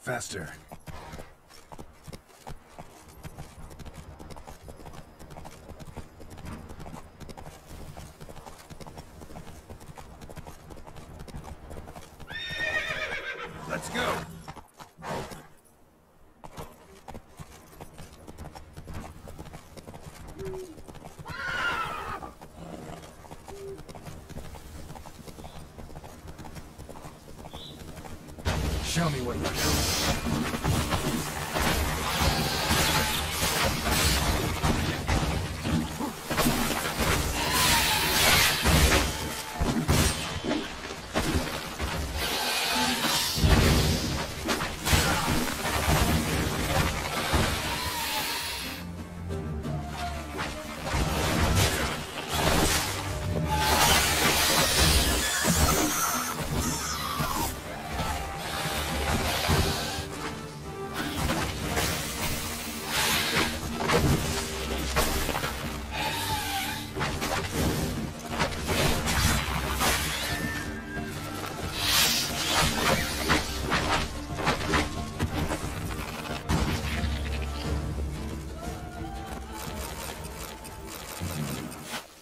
Faster. Let's go. Show me what you're doing.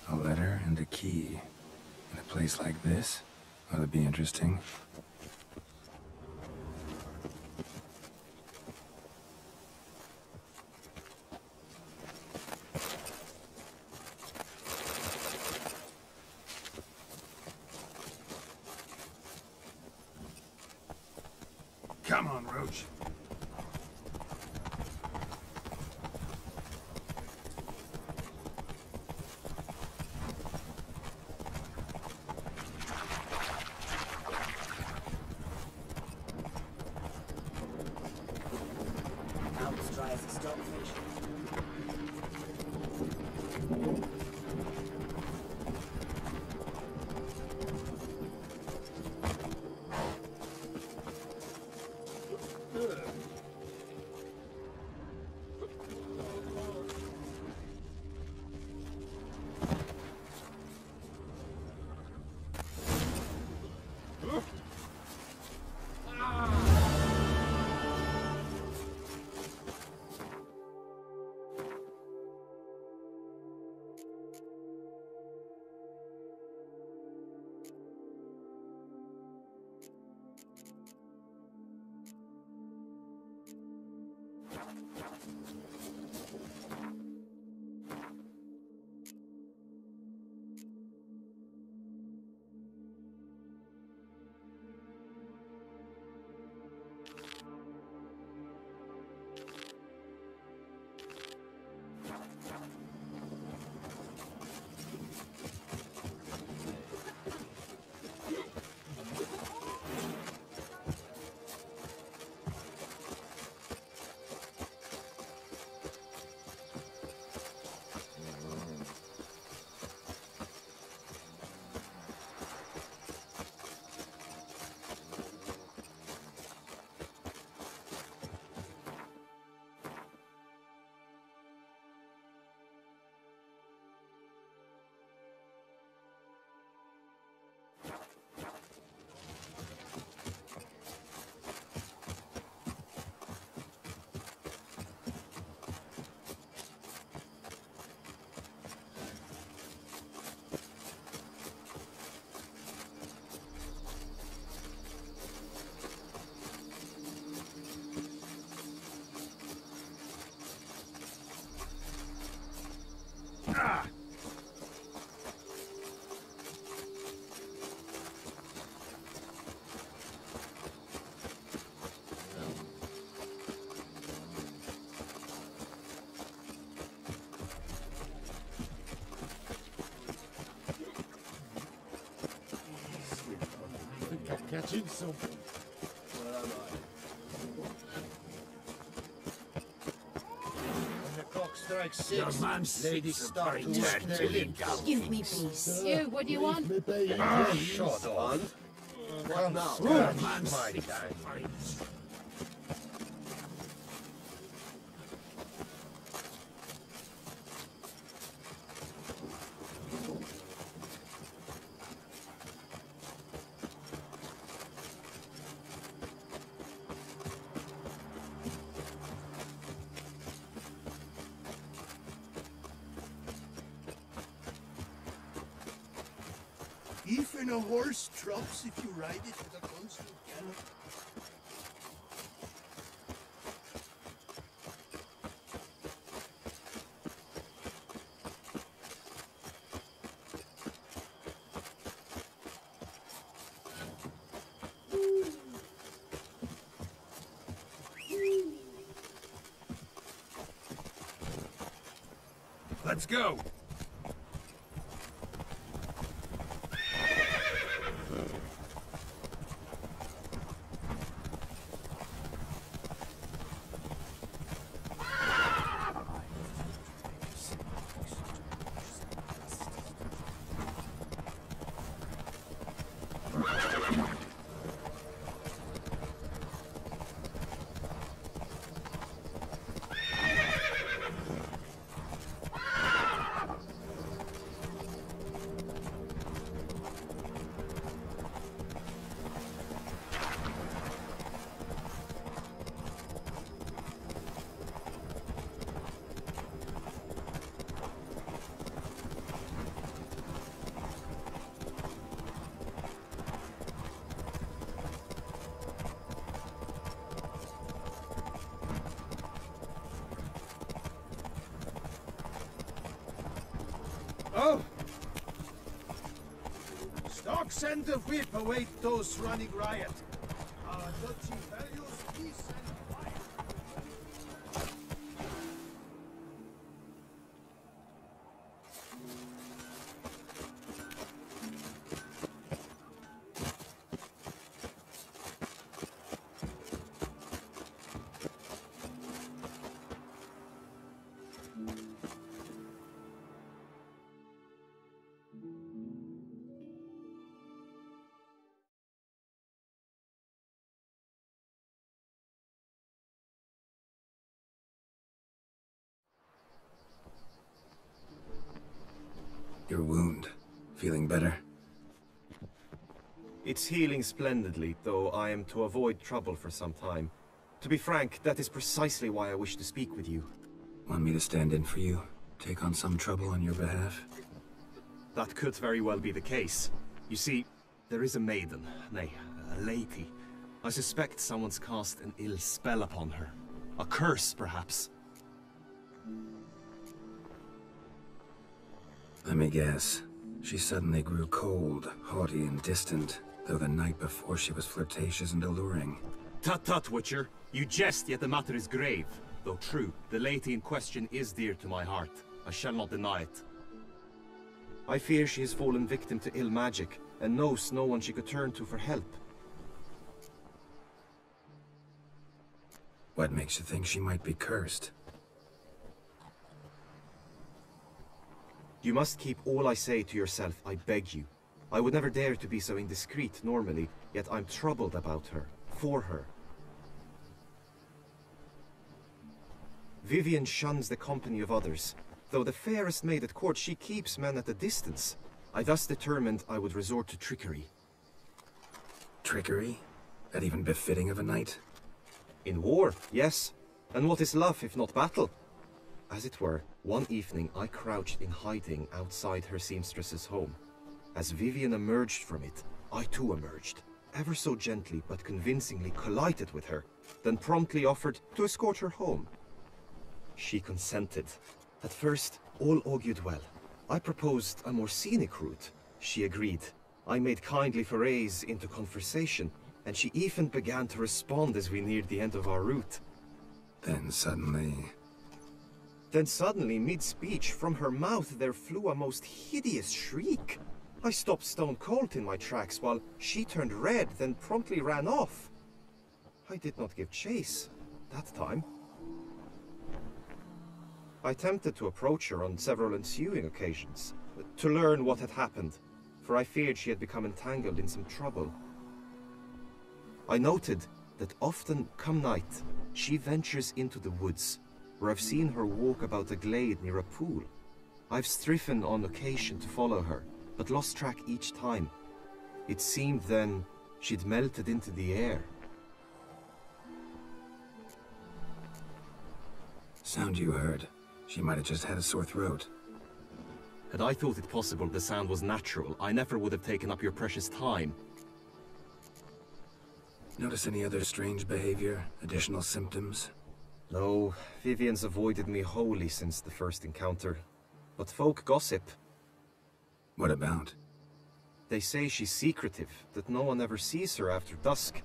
A letter and a key. In a place like this, ought to be interesting. Come on, Roach. Catching something. When the clock strikes 6, ladies start to wet their lips. Give me peace. You, what do you want? Shut on. Well, now, my time. Even a horse drops if you ride it at a constant gallop. Let's go! Oh! Stock send the whip await those running riot. Our duchy values peace and quiet. Your wound. Feeling better? It's healing splendidly, though I am to avoid trouble for some time. To be frank, that is precisely why I wish to speak with you. Want me to stand in for you? Take on some trouble on your behalf? That could very well be the case. You see, there is a maiden, nay, a lady. I suspect someone's cast an ill spell upon her. A curse, perhaps. Let me guess. She suddenly grew cold, haughty and distant, though the night before she was flirtatious and alluring. Tut tut, Witcher. You jest, yet the matter is grave. Though true, the lady in question is dear to my heart. I shall not deny it. I fear she has fallen victim to ill magic, and knows no one she could turn to for help. What makes you think she might be cursed? You must keep all I say to yourself, I beg you. I would never dare to be so indiscreet normally, yet I'm troubled about her, for her. Vivian shuns the company of others. Though the fairest maid at court, she keeps men at a distance. I thus determined I would resort to trickery. Trickery? That even befitting of a knight? In war, yes. And what is love if not battle? As it were, one evening I crouched in hiding outside her seamstress's home. As Vivian emerged from it, I too emerged, ever so gently but convincingly collided with her, then promptly offered to escort her home. She consented. At first, all augured well. I proposed a more scenic route. She agreed. I made kindly forays into conversation, and she even began to respond as we neared the end of our route. Then suddenly, mid-speech, from her mouth there flew a most hideous shriek. I stopped stone cold in my tracks while she turned red, then promptly ran off. I did not give chase that time. I attempted to approach her on several ensuing occasions, to learn what had happened, for I feared she had become entangled in some trouble. I noted that often, come night, she ventures into the woods, where I've seen her walk about a glade near a pool. I've striven on occasion to follow her, but lost track each time. It seemed then she'd melted into the air. sound you heard. She might have just had a sore throat. Had I thought it possible the sound was natural, I never would have taken up your precious time. Notice any other strange behavior? Additional symptoms? No, Vivian's avoided me wholly since the first encounter. But folk gossip. What about? They say she's secretive, that no one ever sees her after dusk.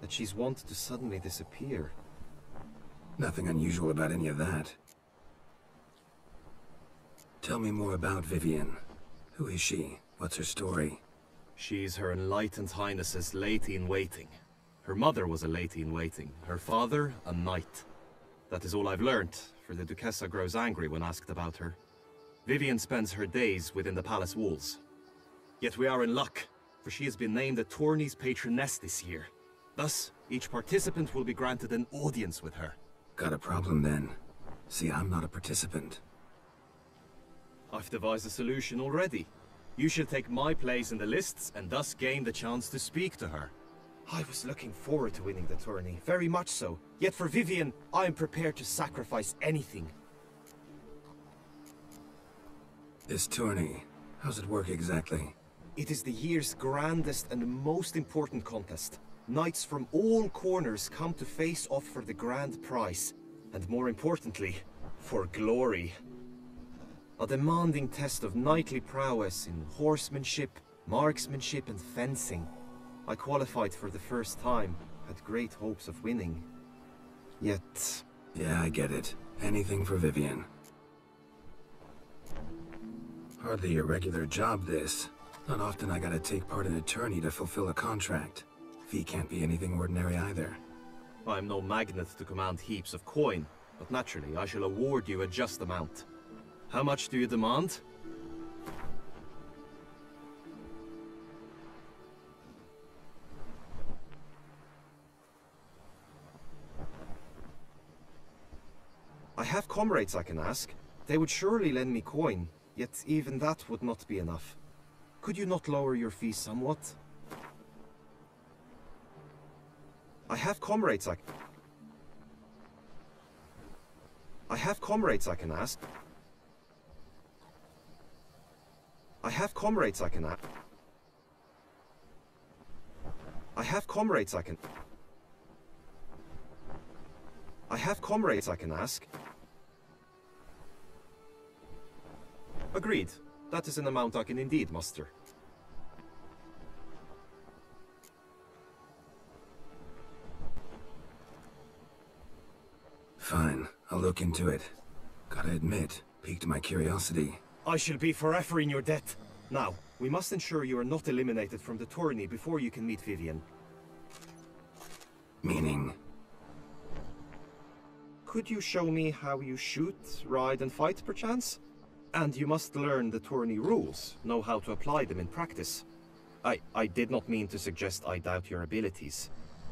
That she's wont to suddenly disappear. Nothing unusual about any of that. Tell me more about Vivian. Who is she? What's her story? She's Her Enlightened Highness's lady-in-waiting. Her mother was a lady-in-waiting, her father a knight. That is all I've learnt, for the Duchessa grows angry when asked about her. Vivian spends her days within the palace walls. Yet we are in luck, for she has been named the tourney's patroness this year. Thus, each participant will be granted an audience with her. Got a problem then. See, I'm not a participant. I've devised a solution already. You shall take my place in the lists and thus gain the chance to speak to her. I was looking forward to winning the tourney, very much so. Yet for Vivian, I am prepared to sacrifice anything. This tourney, how's it work exactly? It is the year's grandest and most important contest. Knights from all corners come to face off for the grand prize. And more importantly, for glory. A demanding test of knightly prowess in horsemanship, marksmanship and fencing. I qualified for the first time, had great hopes of winning. Yet... Yeah, I get it. Anything for Vivian. Hardly a regular job, this. Not often I gotta take part in a tourney to fulfill a contract. Fee can't be anything ordinary either. I'm no magnet to command heaps of coin, but naturally I shall award you a just amount. How much do you demand? I have comrades I can ask. They would surely lend me coin, yet even that would not be enough. Could you not lower your fee somewhat? I have comrades I can ask. I have comrades I can ask. I have comrades I can... I have comrades I can ask. Agreed. That is an amount I can indeed muster. Fine, I'll look into it. Gotta admit, piqued my curiosity. I shall be forever in your debt. Now, we must ensure you are not eliminated from the tourney before you can meet Vivian. Meaning? Could you show me how you shoot, ride and fight, perchance? And you must learn the tourney rules, know how to apply them in practice. I did not mean to suggest I doubt your abilities.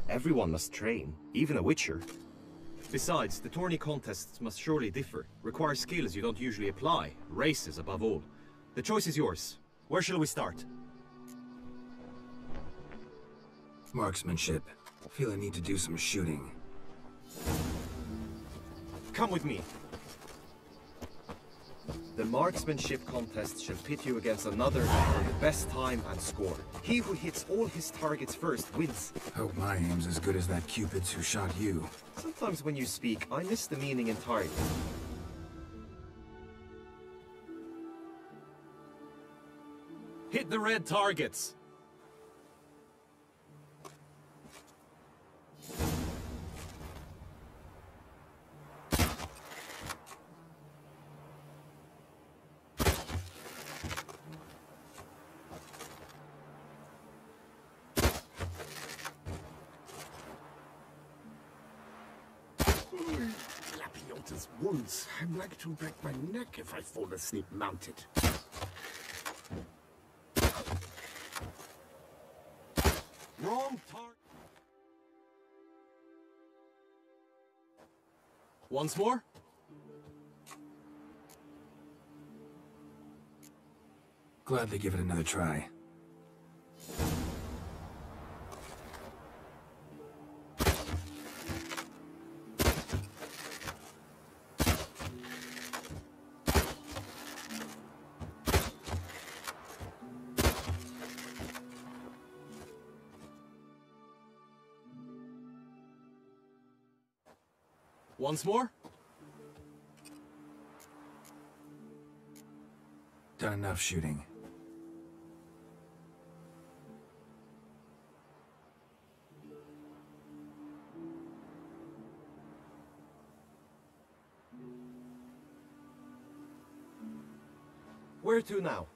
Everyone must train, even a witcher. Besides, the tourney contests must surely differ, require skills you don't usually apply, races above all. The choice is yours. Where shall we start? Marksmanship. Feel I need to do some shooting. Come with me. The marksmanship contest shall pit you against another for the best time and score. He who hits all his targets first wins. Hope my aim's as good as that Cupid's who shot you. Sometimes when you speak, I miss the meaning entirely. Hit the red targets! Lapiota's wounds. I'm like to break my neck if I fall asleep mounted. Wrong target. Once more? Gladly give it another try. Once more? Done enough shooting. Where to now?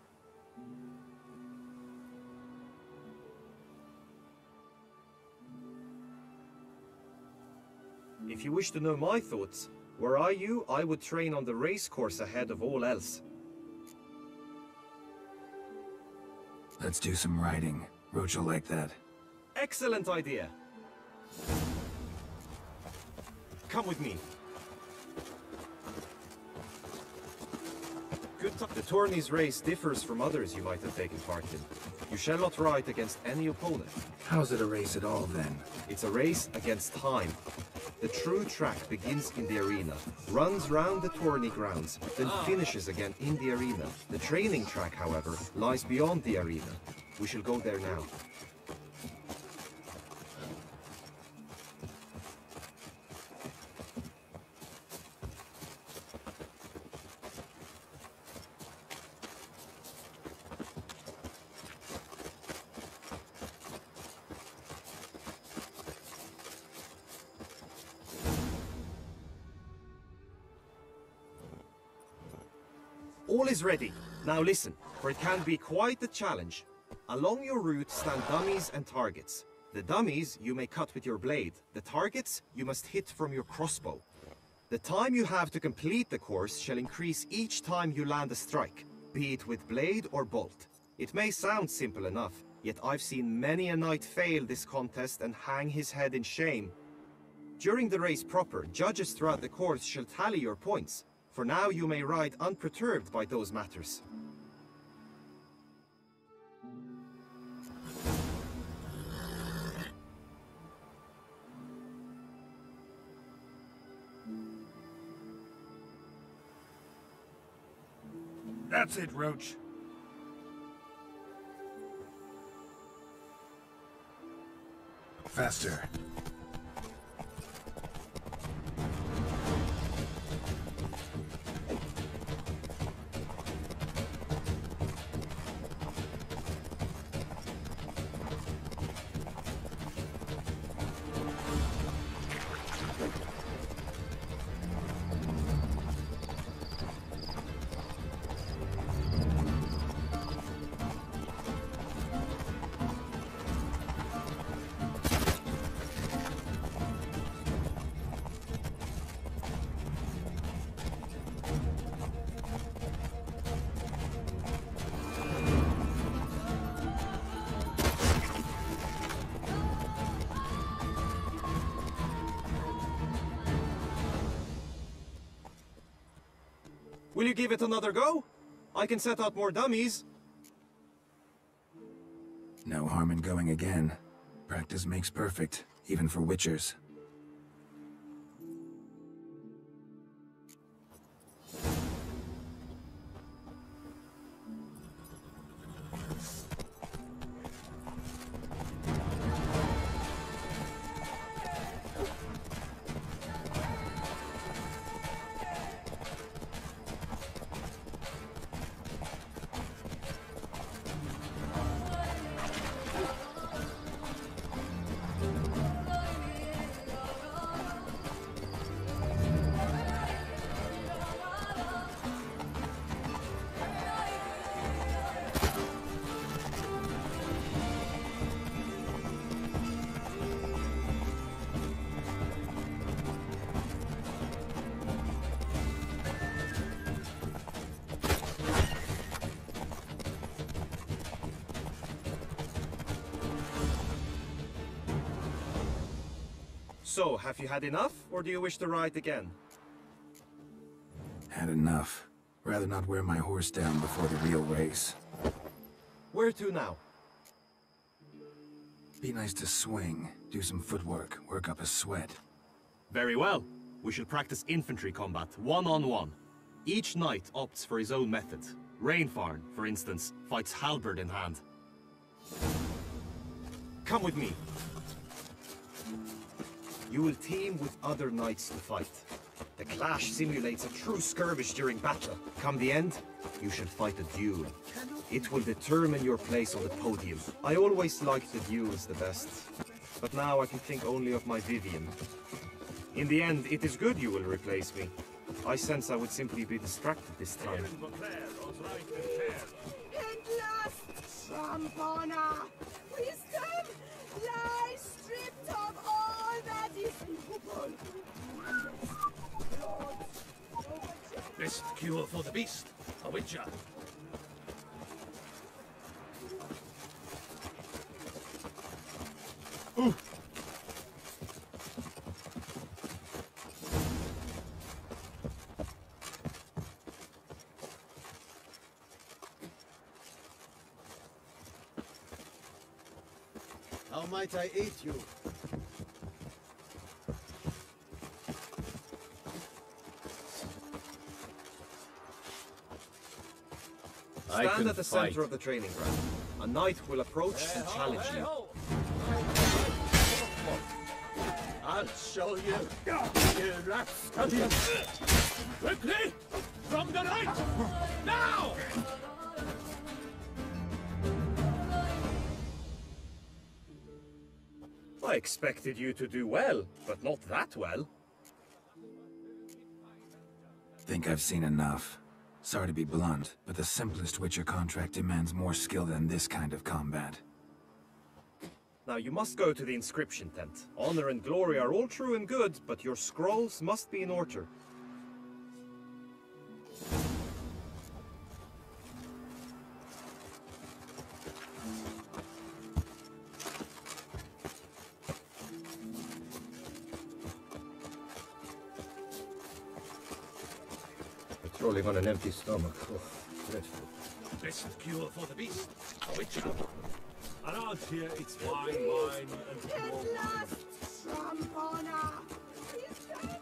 If you wish to know my thoughts, were I you, I would train on the race course ahead of all else. Let's do some riding. Roach will like that. Excellent idea. Come with me. Good time. The tourney's race differs from others you might have taken part in. You shall not ride against any opponent. How's it a race at all, then? It's a race against time. The true track begins in the arena, runs round the tourney grounds, then finishes again in the arena. The training track, however, lies beyond the arena. We shall go there now. All is ready. Now listen, for it can be quite the challenge. Along your route stand dummies and targets. The dummies you may cut with your blade. The targets you must hit from your crossbow. The time you have to complete the course shall increase each time you land a strike, be it with blade or bolt. It may sound simple enough, yet I've seen many a knight fail this contest and hang his head in shame. During the race proper, judges throughout the course shall tally your points. For now you may ride unperturbed by those matters. That's it, Roach. Faster. Will you give it another go? I can set out more dummies. No harm in going again. Practice makes perfect, even for witchers. So, have you had enough, or do you wish to ride again? Had enough. Rather not wear my horse down before the real race. Where to now? Be nice to swing, do some footwork, work up a sweat. Very well. We shall practice infantry combat, one-on-one. Each knight opts for his own method. Rainfarn, for instance, fights halberd in hand. Come with me. You will team with other knights to fight. The clash simulates a true skirmish during battle. Come the end, you shall fight a duel. It will determine your place on the podium. I always liked the duels the best, but now I can think only of my Vivian. In the end, it is good you will replace me. I sense I would simply be distracted this time. Trampona! Wisdom lies stripped of all that is movable. Best cure for the beast, a witcher. How might I aid you? Stand at the center of the training ground. A knight will approach and challenge you. I'll show you, you rascal! Quickly! From the right! Now! I expected you to do well, but not that well. Think I've seen enough. Sorry to be blunt, but the simplest Witcher contract demands more skill than this kind of combat. Now you must go to the inscription tent. Honor and glory are all true and good, but your scrolls must be in order. Patrolling on an empty stomach. Oh, dreadful. Best cure for the beast, a witcher. Around here, it's wine, and more wine. Trampona! Wisdom!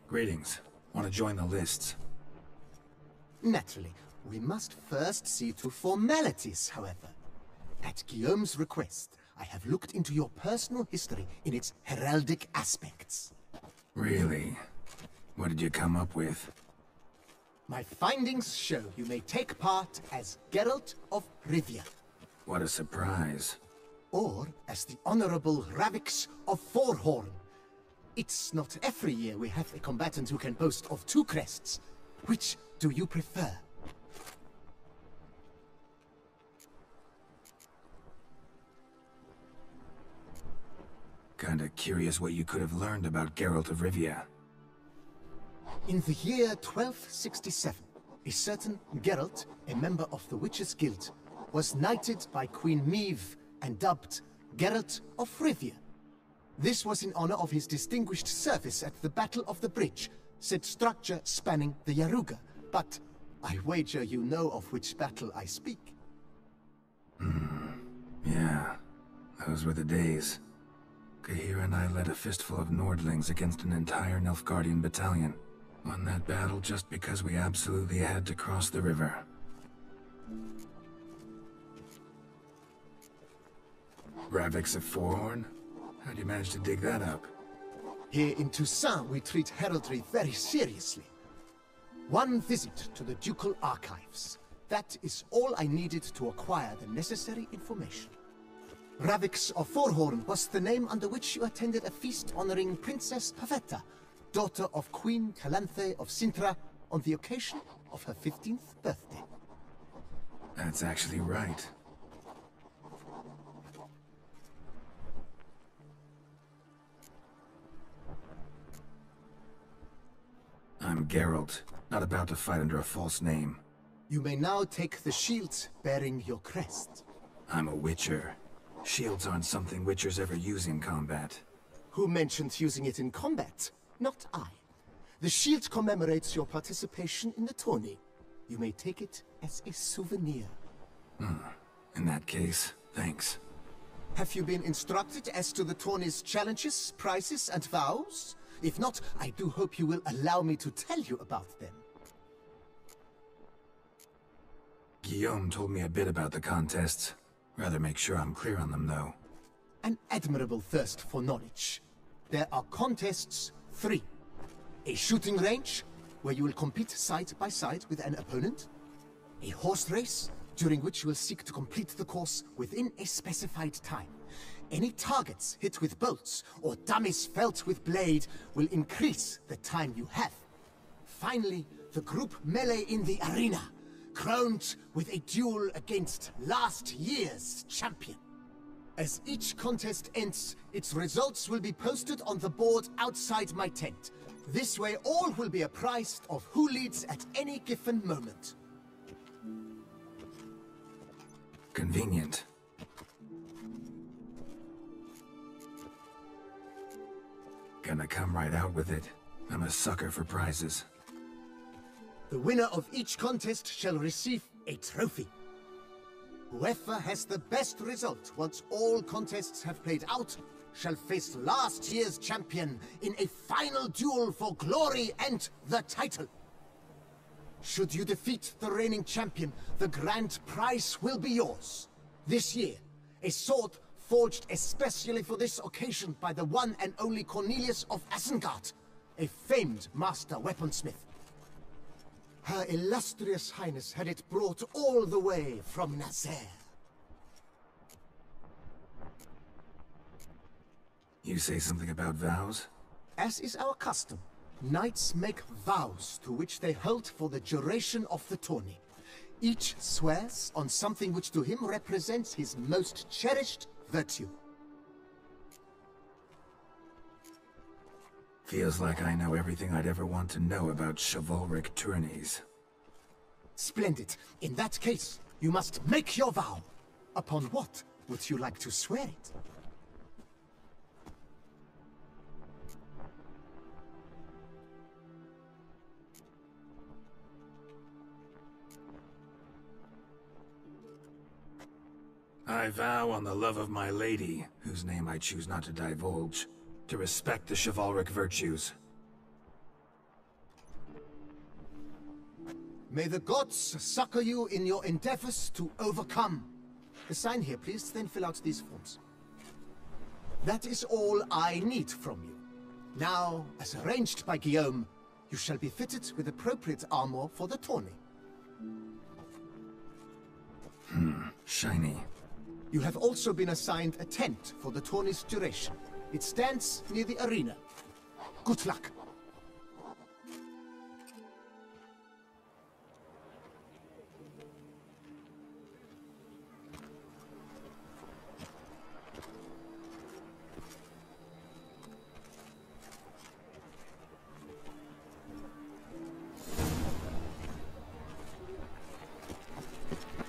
Greetings. Want to join the lists? Naturally, we must first see to formalities, however. At Guillaume's request, I have looked into your personal history in its heraldic aspects. Really? What did you come up with? My findings show you may take part as Geralt of Rivia, What a surprise. or as the Honorable Ravix of Forhorn. It's not every year we have a combatant who can boast of two crests. Which do you prefer? Kinda curious what you could have learned about Geralt of Rivia. In the year 1267, a certain Geralt, a member of the Witches' Guild, was knighted by Queen Meve and dubbed Geralt of Rivia. This was in honor of his distinguished service at the Battle of the Bridge, said structure spanning the Yaruga. But I wager you know of which battle I speak. Yeah, those were the days. Kahir and I led a fistful of Nordlings against an entire Nilfgaardian battalion. Won that battle just because we absolutely had to cross the river. Ravix of Forhorn? How'd you manage to dig that up? Here in Toussaint, we treat heraldry very seriously. One visit to the Ducal Archives. That is all I needed to acquire the necessary information. Ravix of Forhorn was the name under which you attended a feast honoring Princess Pavetta, daughter of Queen Calanthe of Sintra, on the occasion of her 15th birthday. That's actually right. I'm Geralt, not about to fight under a false name. You may now take the shield bearing your crest. I'm a Witcher. Shields aren't something Witchers ever use in combat. Who mentioned using it in combat? Not I. The shield commemorates your participation in the tourney. You may take it as a souvenir. In that case, thanks. Have you been instructed as to the tourney's challenges, prizes, and vows? If not, I do hope you will allow me to tell you about them. Guillaume told me a bit about the contests. Rather make sure I'm clear on them, though. An admirable thirst for knowledge. There are contests 3. A shooting range, where you will compete side by side with an opponent. A horse race, during which you will seek to complete the course within a specified time. Any targets hit with bolts or dummies felt with blade will increase the time you have. Finally, the group melee in the arena, crowned with a duel against last year's champion. As each contest ends, its results will be posted on the board outside my tent. This way all will be apprised of who leads at any given moment. Convenient. Gonna come right out with it. I'm a sucker for prizes. The winner of each contest shall receive a trophy. Whoever has the best result once all contests have played out shall face last year's champion in a final duel for glory and the title. Should you defeat the reigning champion, the grand prize will be yours. This year, a sword forged especially for this occasion by the one and only Cornelius of Isengard, a famed master weaponsmith. Her illustrious highness had it brought all the way from Nazaire. You say something about vows? As is our custom, knights make vows to which they hold for the duration of the tourney. Each swears on something which to him represents his most cherished virtue. Feels like I know everything I'd ever want to know about chivalric tourneys. Splendid. In that case, you must make your vow. Upon what would you like to swear it? I vow on the love of my lady, whose name I choose not to divulge, to respect the chivalric virtues. May the gods succor you in your endeavors to overcome. Sign here, please, then fill out these forms. That is all I need from you. Now, as arranged by Guillaume, you shall be fitted with appropriate armor for the tourney. Shiny. You have also been assigned a tent for the tourney's duration. It stands near the arena. Good luck.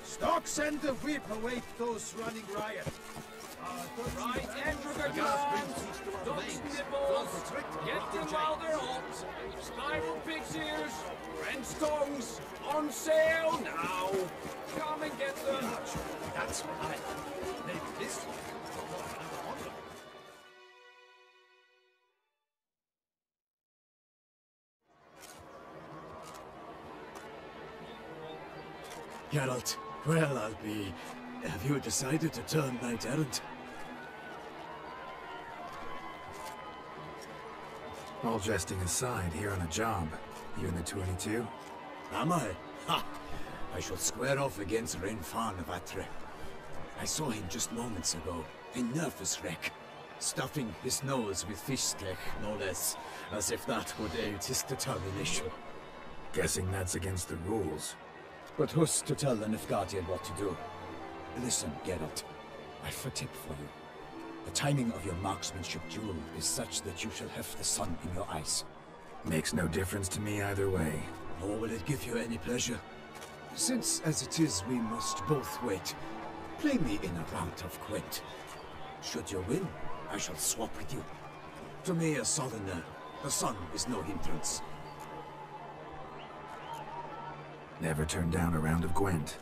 Stocks and the whip await those running riot. Right, Entroger Clans, ducks nipples, get them while they're hot, spiral pig's ears, French tongues, on sale now. Come and get them. That's right. Maybe this one. Geralt, well, I'll be... Have you decided to turn knight-errant? All jesting aside, here on a job. You in the 22? Am I? Ha! I shall square off against Renfan of Atre. I saw him just moments ago. A nervous wreck. Stuffing his nose with fish steak, no less. As if that would aid his determination. Guessing that's against the rules. But who's to tell an Nilfgaardian what to do? Listen, Geralt. I've a tip for you. The timing of your marksmanship duel is such that you shall have the sun in your eyes. Makes no difference to me either way. Nor will it give you any pleasure. Since, as it is, we must both wait, play me in a rout of Gwent. Should you win, I shall swap with you. To me, a southerner, the sun is no hindrance. Never turn down a round of Gwent.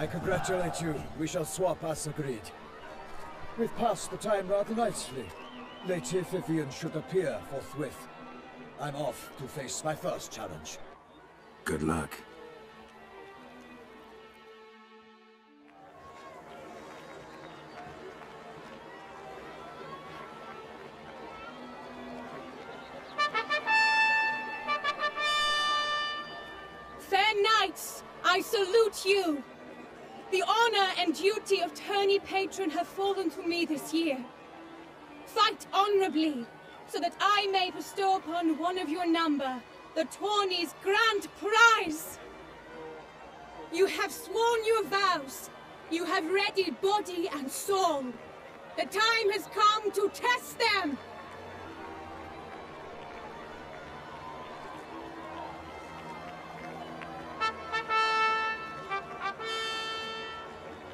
I congratulate you. We shall swap as agreed. We've passed the time rather nicely. Lady Vivian should appear forthwith. I'm off to face my first challenge. Good luck. Fair knights, I salute you. The honor and duty of tourney patron have fallen to me this year. Fight honorably, so that I may bestow upon one of your number the tourney's grand prize. You have sworn your vows. You have readied body and soul. The time has come to test them.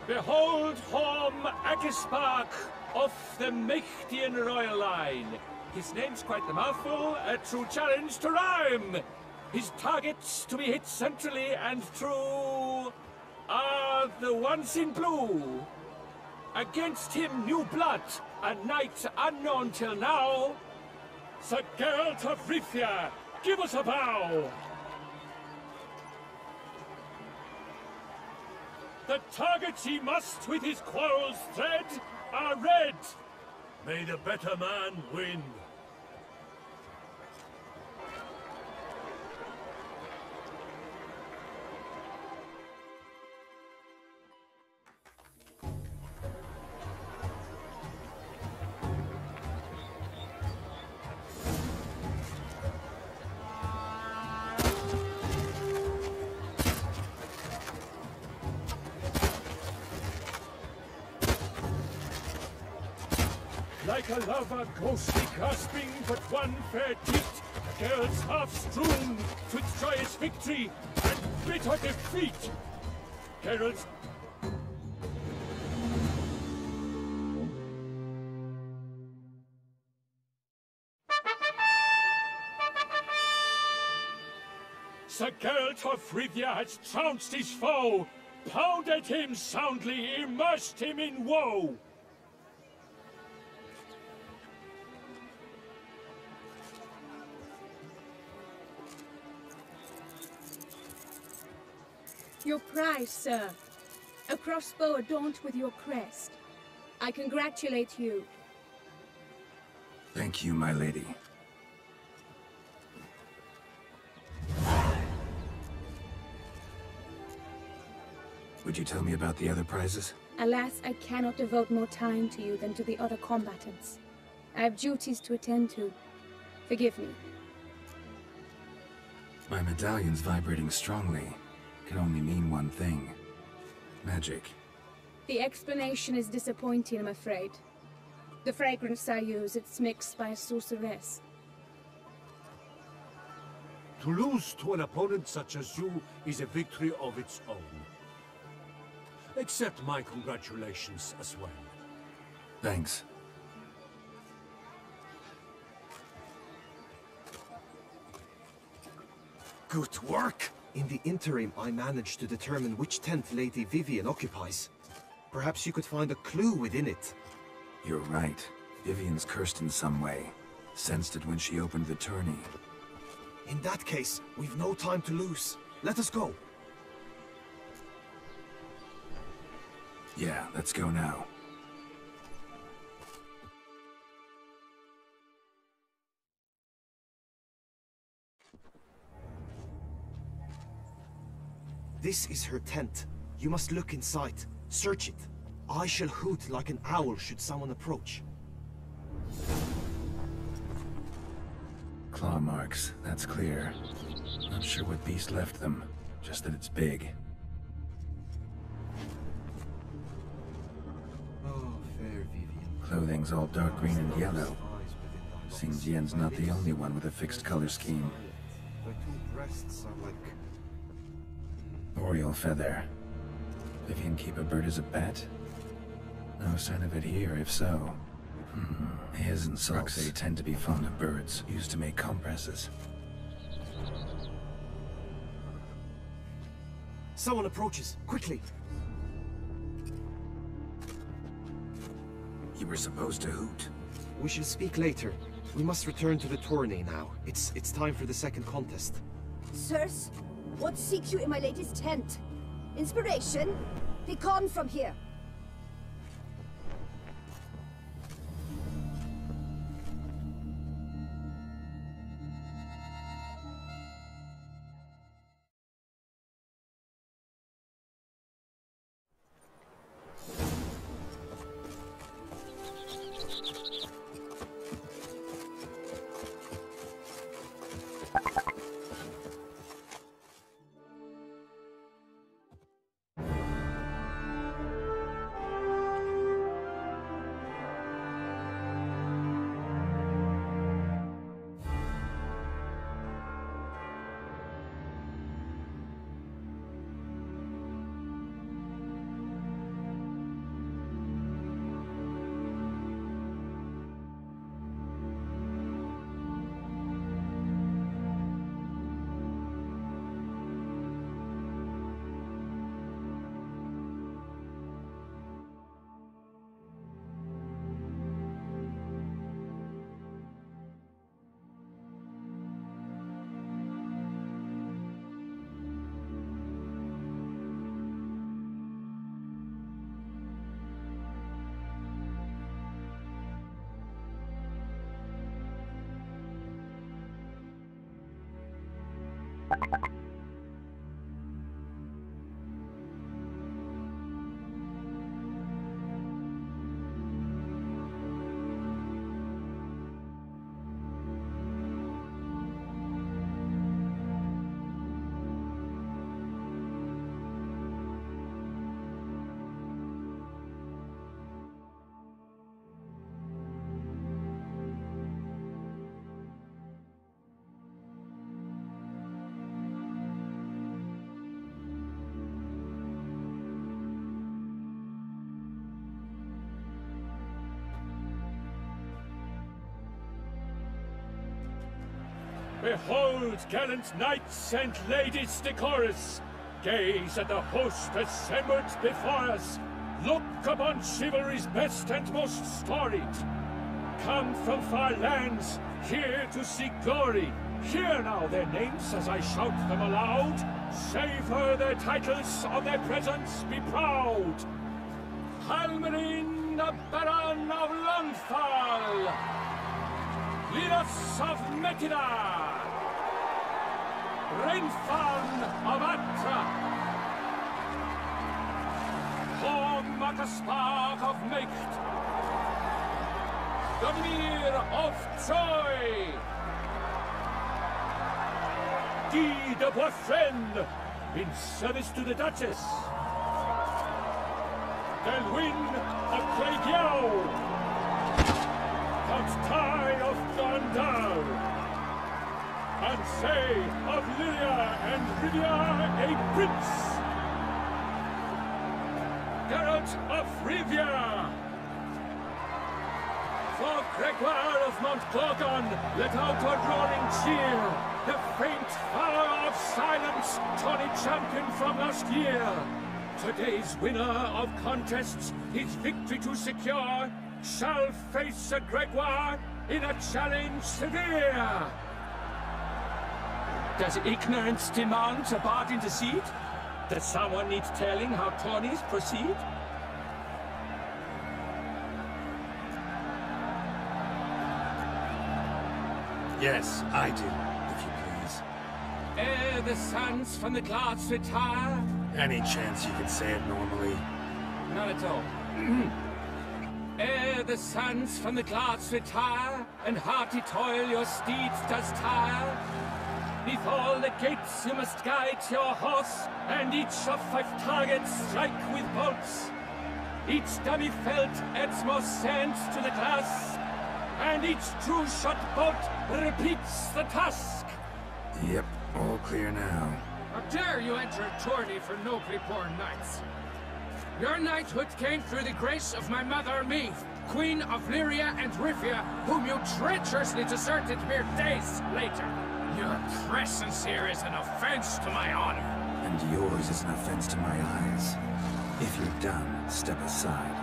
Behold Horm Agispark of the Mächtigen royal line. His name's quite the mouthful, a true challenge to rhyme. His targets to be hit centrally and true are the ones in blue. Against him new blood, a knight unknown till now. Sir Geralt of Rivia, give us a bow. The targets he must with his quarrels thread are red. May the better man win. Like a lover ghostly grasping but one fair teat, girls half-strewn with joyous victory and bitter defeat. Geralt. Sir Geralt of Rivia has trounced his foe, pounded him soundly, immersed him in woe. Your prize, sir. A crossbow adorned with your crest. I congratulate you. Thank you, my lady. Would you tell me about the other prizes? Alas, I cannot devote more time to you than to the other combatants. I have duties to attend to. Forgive me. My medallion's vibrating strongly. Can only mean one thing. Magic. The explanation is disappointing, I'm afraid. The fragrance I use, it's mixed by a sorceress. To lose to an opponent such as you is a victory of its own. Accept my congratulations as well. Thanks. Good work! In the interim, I managed to determine which tent Lady Vivian occupies. Perhaps you could find a clue within it. You're right. Vivian's cursed in some way. Sensed it when she opened the tourney. In that case, we've no time to lose. Let us go. Yeah, let's go now. This is her tent. You must look inside. Search it. I shall hoot like an owl should someone approach. Claw marks, that's clear. Not sure what beast left them, just that it's big. Oh, fair Vivian. Clothing's all dark green and yellow. Seems Yen's not the only one with a fixed color scheme. Her two breasts are like... Oriole feather. Vivian keep a bird as a pet? No sign of it here, if so. His and Soxay tend to be fond of birds, used to make compresses. Someone approaches, quickly! You were supposed to hoot. We shall speak later. We must return to the tourney now. It's time for the second contest. Sirs, what seeks you in my lady's tent? Inspiration? Be gone from here. Behold, gallant knights and ladies decorous! Gaze at the host assembled before us! Look upon chivalry's best and most storied! Come from far lands, here to seek glory! Hear now their names as I shout them aloud! Savor their titles, of their presence be proud! Halmarin, the Baron of Longfall! Linus of Metida! Rainfall of Atra! Hormakaspar of Mecht! Domir of Troy! Guy de Boisfriend, in service to the Duchess! Delwyn of Craigyow! Count Ty of Gondal! Ansay of Lyria and Rivia a prince! Geralt of Rivia! For Gregoire of Montclogon, let out a roaring cheer! The faint fire of silence, tawny champion from last year! Today's winner of contests, his victory to secure, shall face a Gregoire in a challenge severe! Does ignorance demand a bard in the seat? Does someone need telling how tourneys proceed? Yes, I do, if you please. Ere the suns from the clouds retire? Any chance you could say it normally? Not at all. Ere the suns from the clouds retire, and hearty toil your steeds does tire, neath all the gates you must guide your horse, and each of 5 targets strike with bolts. Each dummy felt adds more sand to the task, and each true shot bolt repeats the task. Yep, all clear now. How dare you enter a tourney for nobly born knights? Your knighthood came through the grace of my mother Meath, Queen of Lyria and Rivia, whom you treacherously deserted mere days later. Your presence here is an offense to my honor. And yours is an offense to my eyes. If you're done, step aside,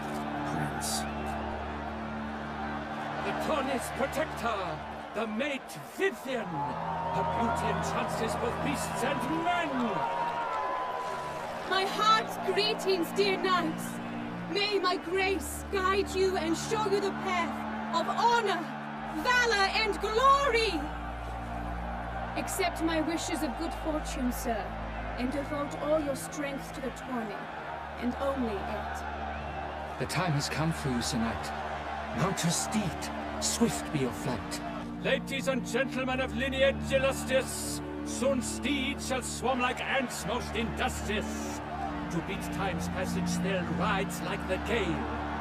Prince. The Tawny's protector, the mate Vivian. Her beauty entrances both beasts and men. My heart's greetings, dear knights. May my grace guide you and show you the path of honor, valor, and glory. Accept my wishes of good fortune, sir, and devote all your strength to the Tawny, and only it. The time has come for you, Sir Knight. Mount your steed. Swift be your flight. Ladies and gentlemen of lineage illustrious, soon steeds shall swarm like ants most industrious. To beat time's passage they'll ride like the gale.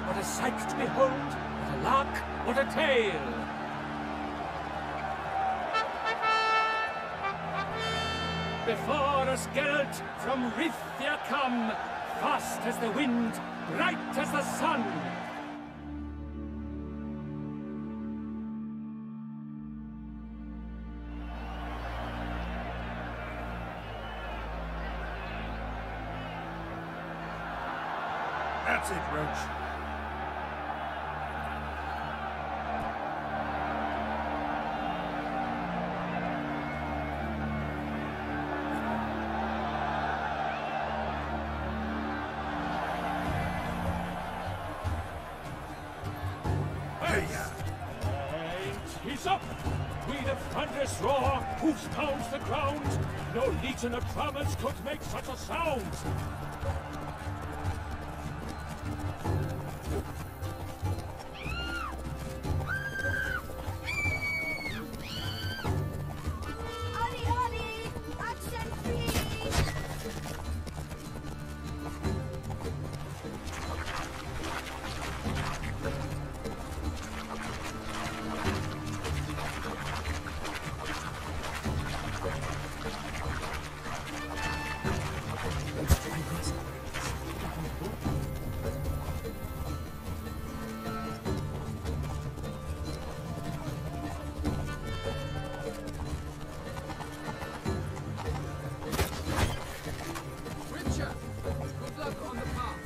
What a sight to behold, what a lark, what a tale! Before us Geralt from Rithia come, fast as the wind, bright as the sun. That's it, Roach. He's up! We the thunderous roar, hoofs pounds the ground. No legion of drummers could make such a sound. Ollie, Ollie! Accent free! Richard, good luck on the path.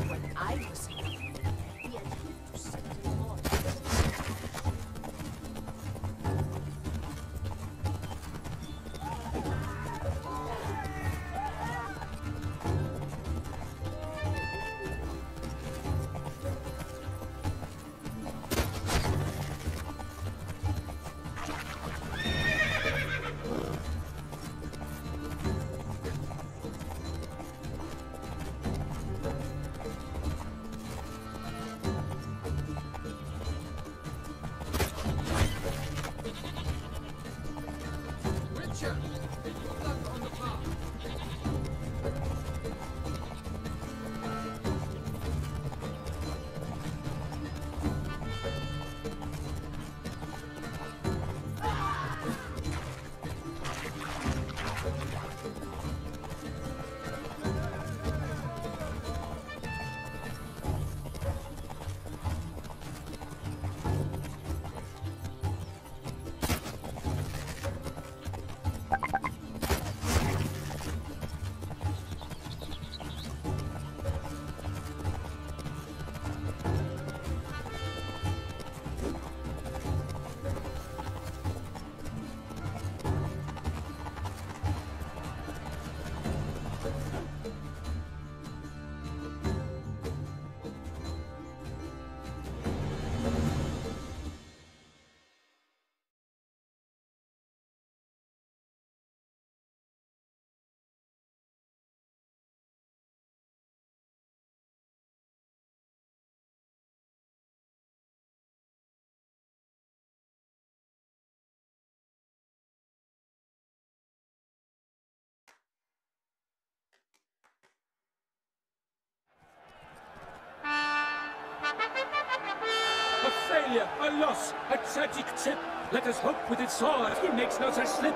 When I was here, we had hoped to settle more. Richard, good luck on the path. A failure, a loss, a tragic tip. Let us hope with its sword he makes no such slip.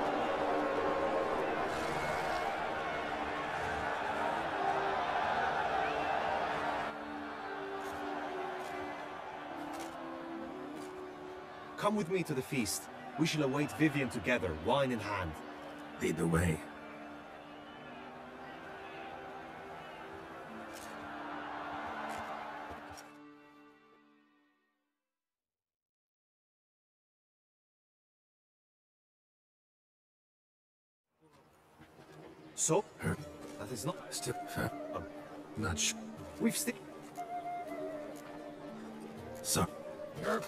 Come with me to the feast. We shall await Vivian together, wine in hand. Lead the way. So? Her. That is not... Still... not sure. We've still... So... You're...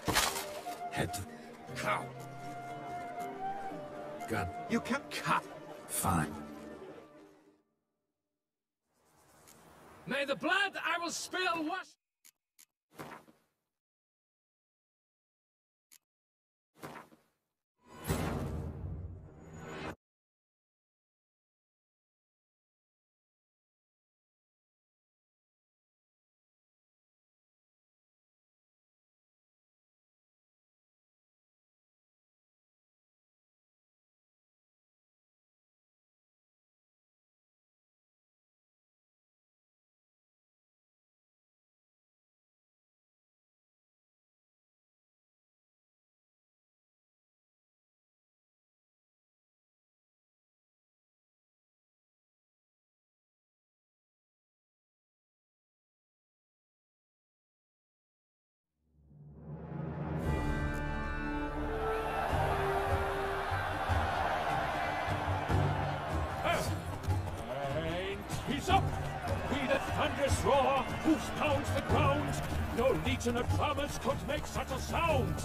Head to... cow. God. You can't... Cow. Fine. May the blood I will spill wash... He's up! Be the thunderous roar, hoofs pounds the ground. No legion of drummers could make such a sound.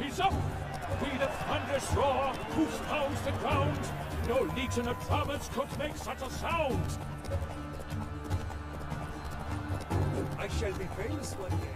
He's up! Be the thunderous roar, hoofs pounds the ground. No legion of drummers could make such a sound. I shall be famous one day.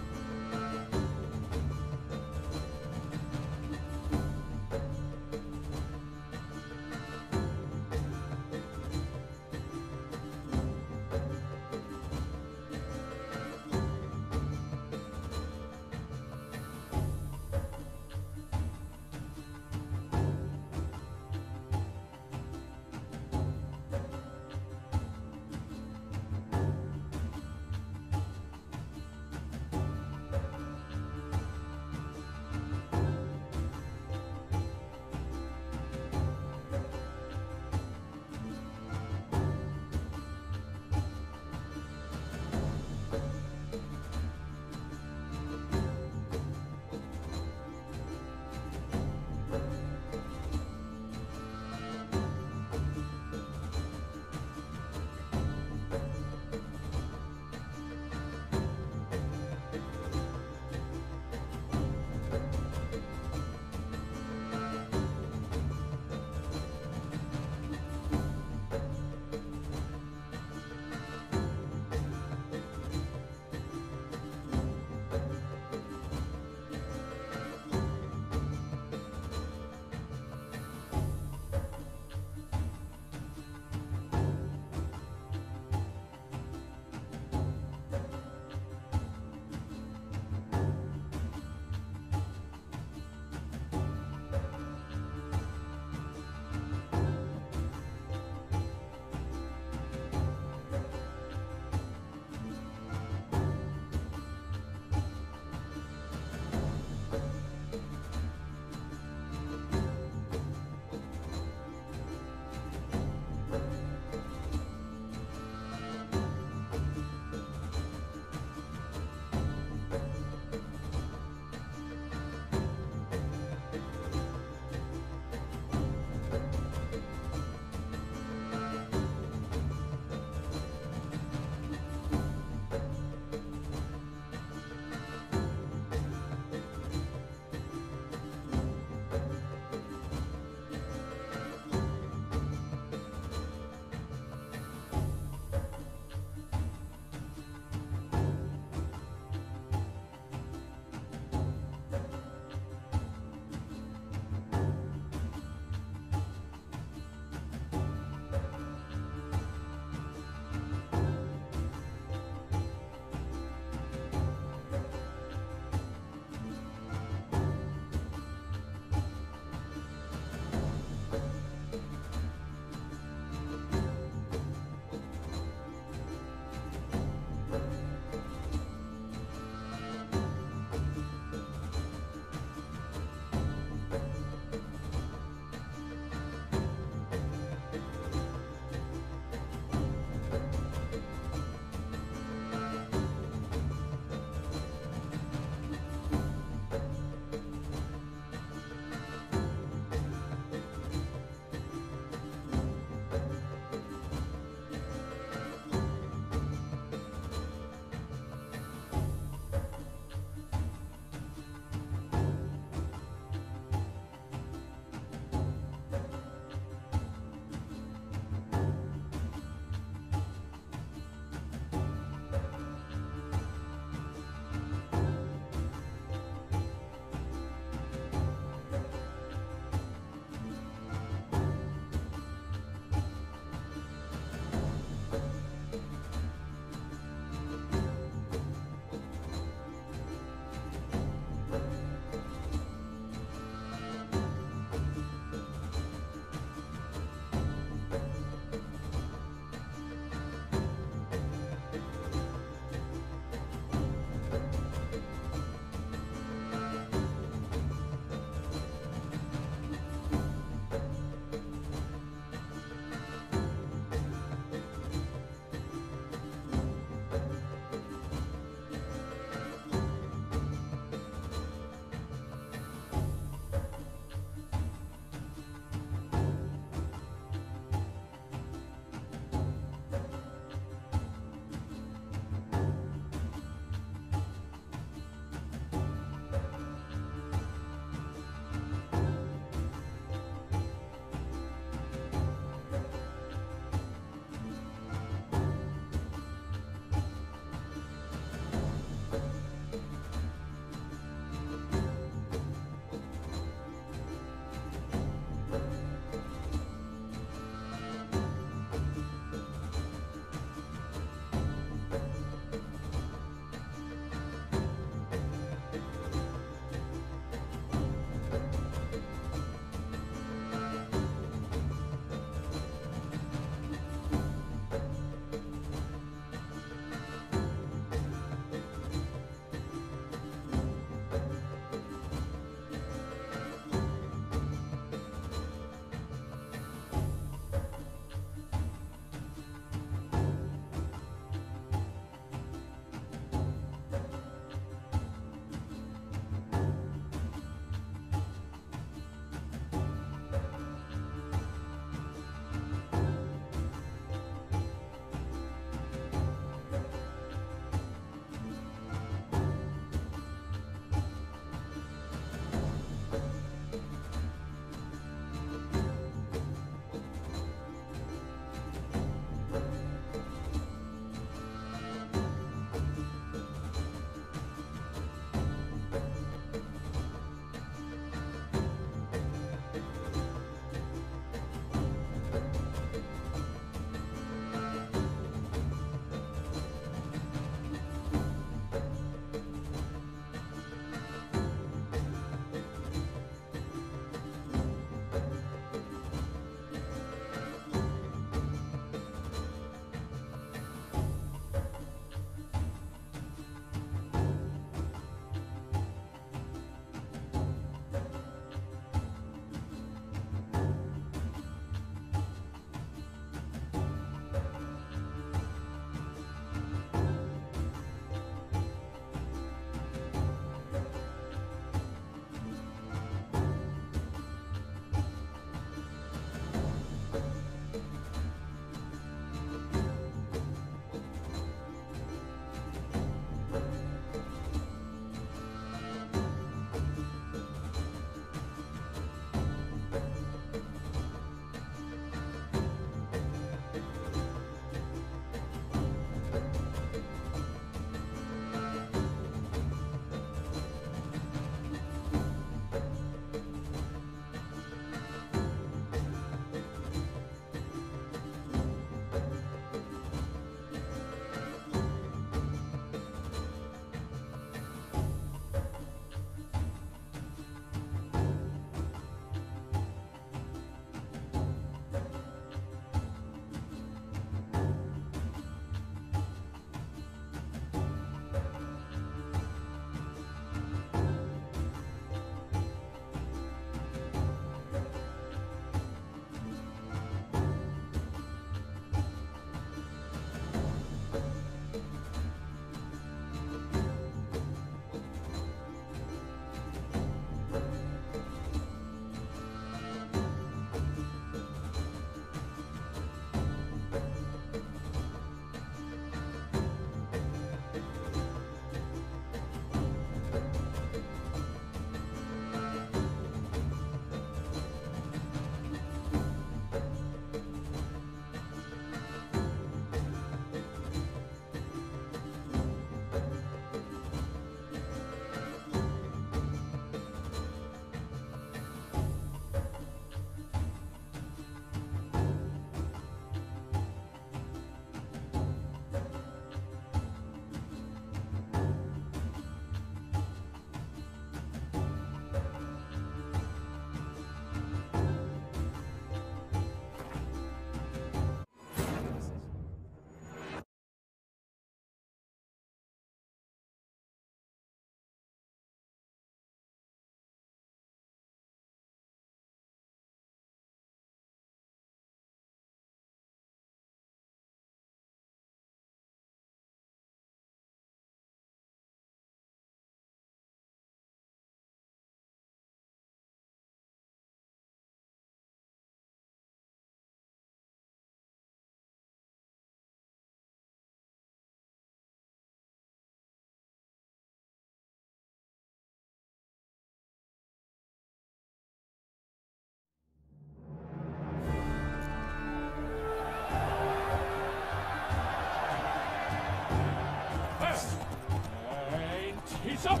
he's up!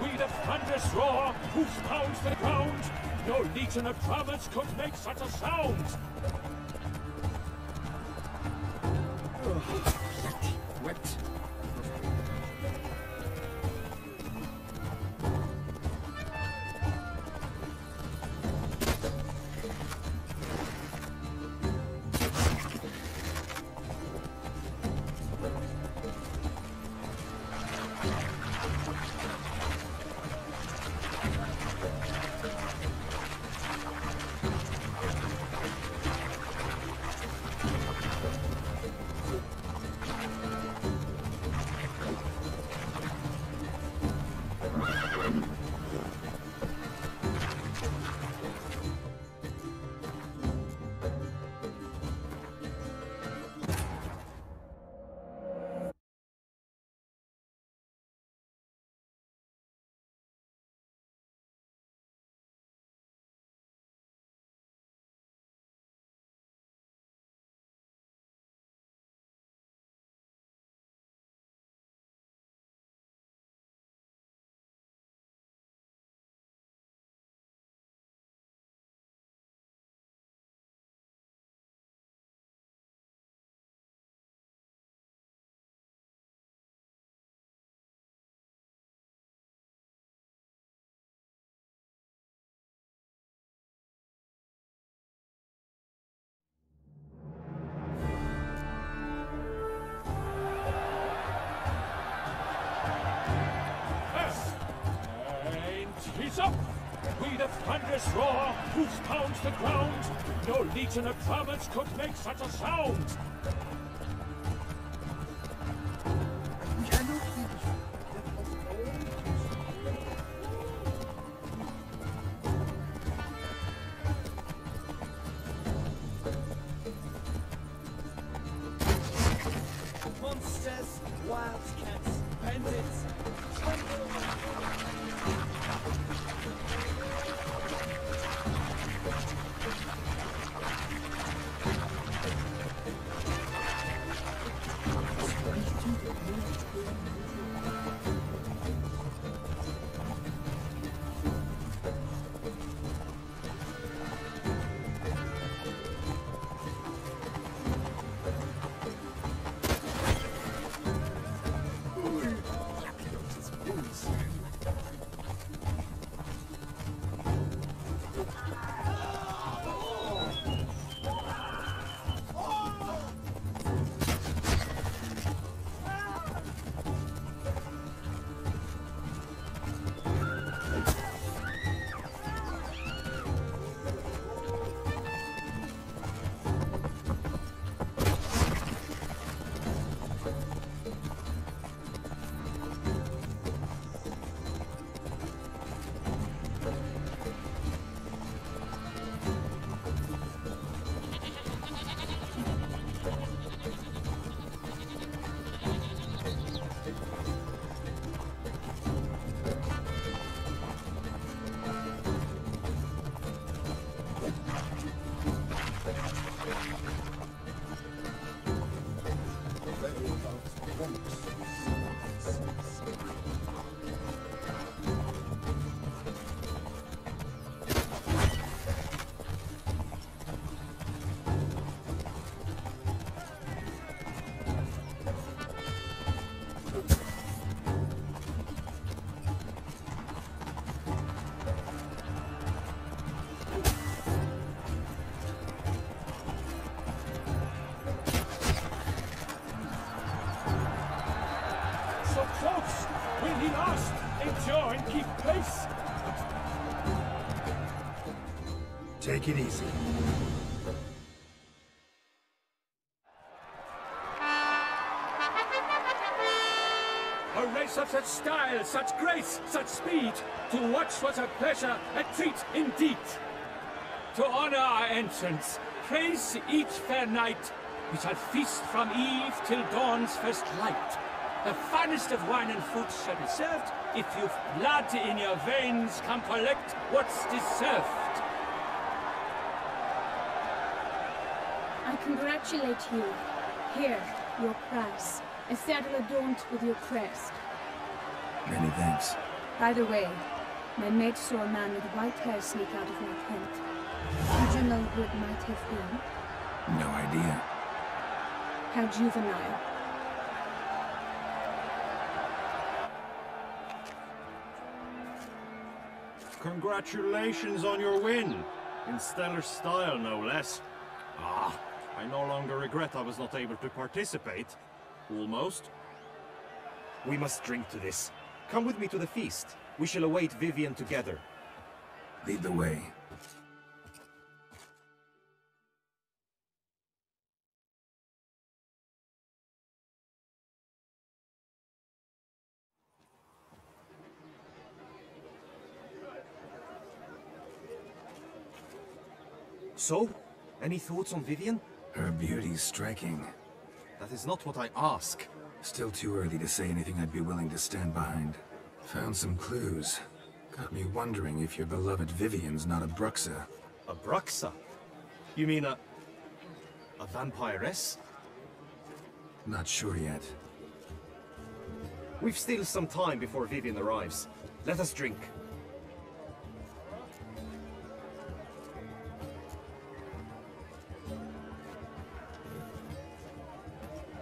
With a thunderous roar, hoof pounds the ground. No legion of drummers could make such a sound. Wet. He's up! With a thunderous roar, hoof pounds the ground. No legion of drummers could make such a sound. Monsters, wildcats, bandits. Endure and keep pace. Take it easy. A race of such style, such grace, such speed. To watch was a pleasure, a treat indeed. To honor our entrance, praise each fair night. We shall feast from eve till dawn's first light. The finest of wine and fruit shall be served. If you've blood in your veins, come collect what's deserved. I congratulate you. Here, your prize. A saddle adorned with your crest. Many thanks. By the way, my mate saw a man with white hair sneak out of my tent. Did you know who it might have been? No idea. How juvenile. Congratulations on your win! In stellar style, no less. Ah, I no longer regret I was not able to participate. Almost. We must drink to this. Come with me to the feast. We shall await Vivian together. Lead the way. So, any thoughts on Vivian? Her beauty's striking. That is not what I ask. Still too early to say anything I'd be willing to stand behind. Found some clues. Got me wondering if your beloved Vivian's not a Bruxa. A Bruxa? You mean a vampiress? Not sure yet. We've still some time before Vivian arrives. Let us drink.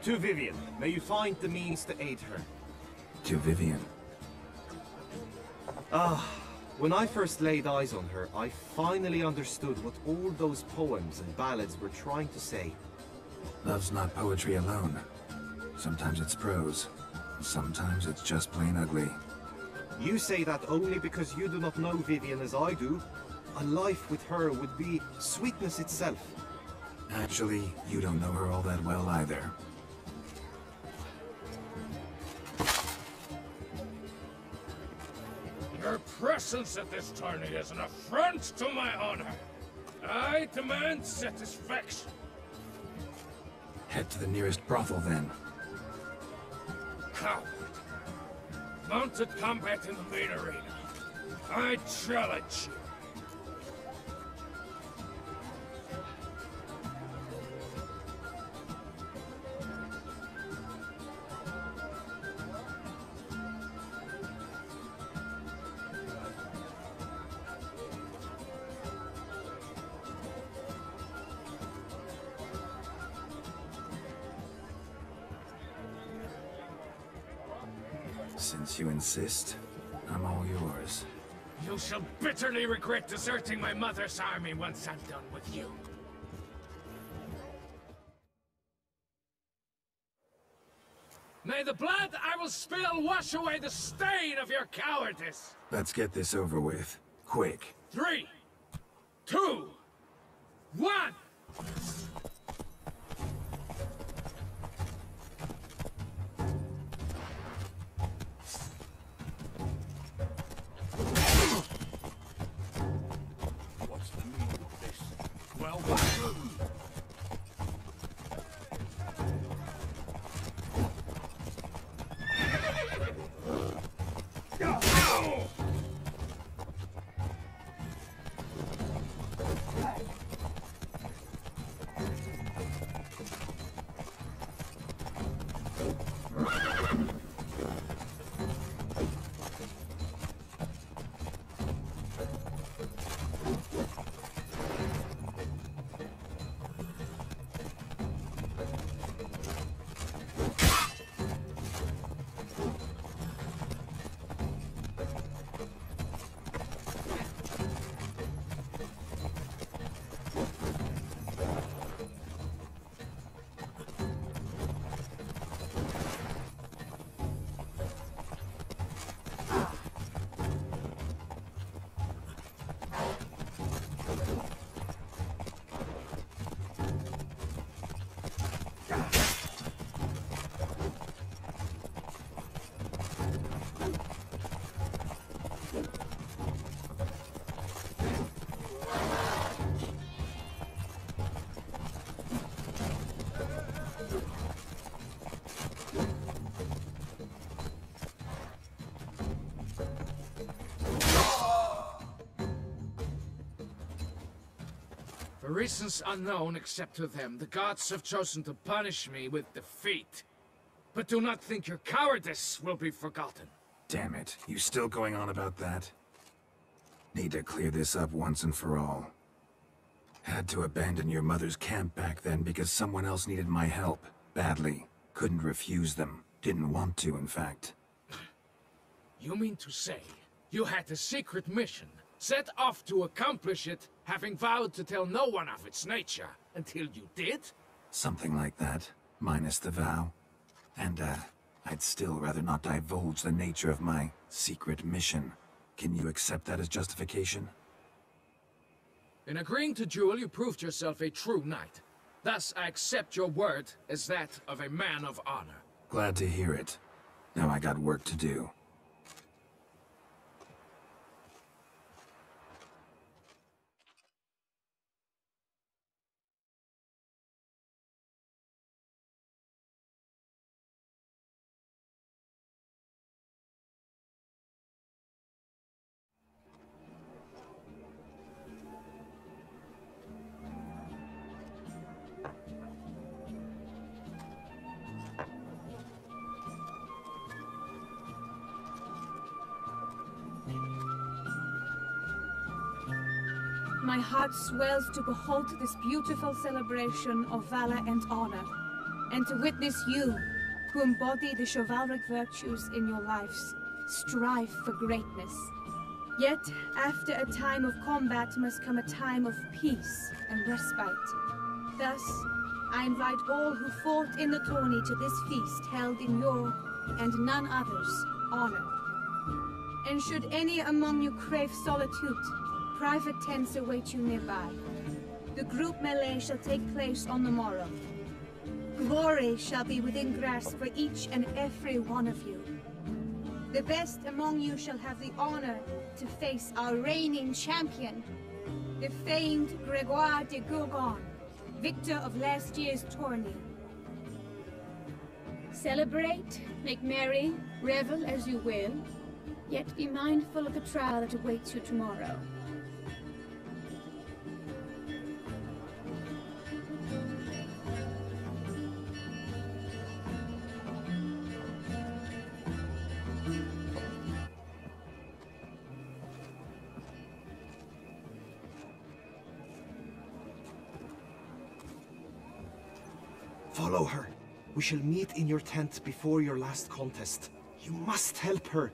To Vivian, may you find the means to aid her. To Vivian. When I first laid eyes on her, I finally understood what all those poems and ballads were trying to say. Love's not poetry alone. Sometimes it's prose. Sometimes it's just plain ugly. You say that only because you do not know Vivian as I do. A life with her would be sweetness itself. Actually, you don't know her all that well either. Your presence at this tourney is an affront to my honor. I demand satisfaction. Head to the nearest brothel, then. Coward. Mounted combat in the main arena. I challenge you. Since you insist, I'm all yours. You shall bitterly regret deserting my mother's army once I'm done with you. May the blood I will spill wash away the stain of your cowardice! Let's get this over with. Quick. 3, 2, 1! For reasons unknown except to them, the gods have chosen to punish me with defeat. But do not think your cowardice will be forgotten. Damn it, you still going on about that? Need to clear this up once and for all. Had to abandon your mother's camp back then because someone else needed my help, badly. Couldn't refuse them. Didn't want to, in fact. You mean to say you had a secret mission, set off to accomplish it, having vowed to tell no one of its nature, until you did? Something like that, minus the vow. And, I'd still rather not divulge the nature of my secret mission. Can you accept that as justification? In agreeing to duel, you proved yourself a true knight. Thus, I accept your word as that of a man of honor. Glad to hear it. Now I got work to do. My heart swells to behold this beautiful celebration of valor and honor, and to witness you, who embody the chivalric virtues in your lives, strive for greatness. Yet, after a time of combat must come a time of peace and respite. Thus, I invite all who fought in the tourney to this feast held in your, and none other's, honor. And should any among you crave solitude, private tents await you nearby. The group melee shall take place on the morrow. Glory shall be within grasp for each and every one of you. The best among you shall have the honor to face our reigning champion, the famed Gregoire de Gourgon, victor of last year's tourney. Celebrate, make merry, revel as you will, yet be mindful of the trial that awaits you tomorrow. Follow her. We shall meet in your tent before your last contest. You must help her.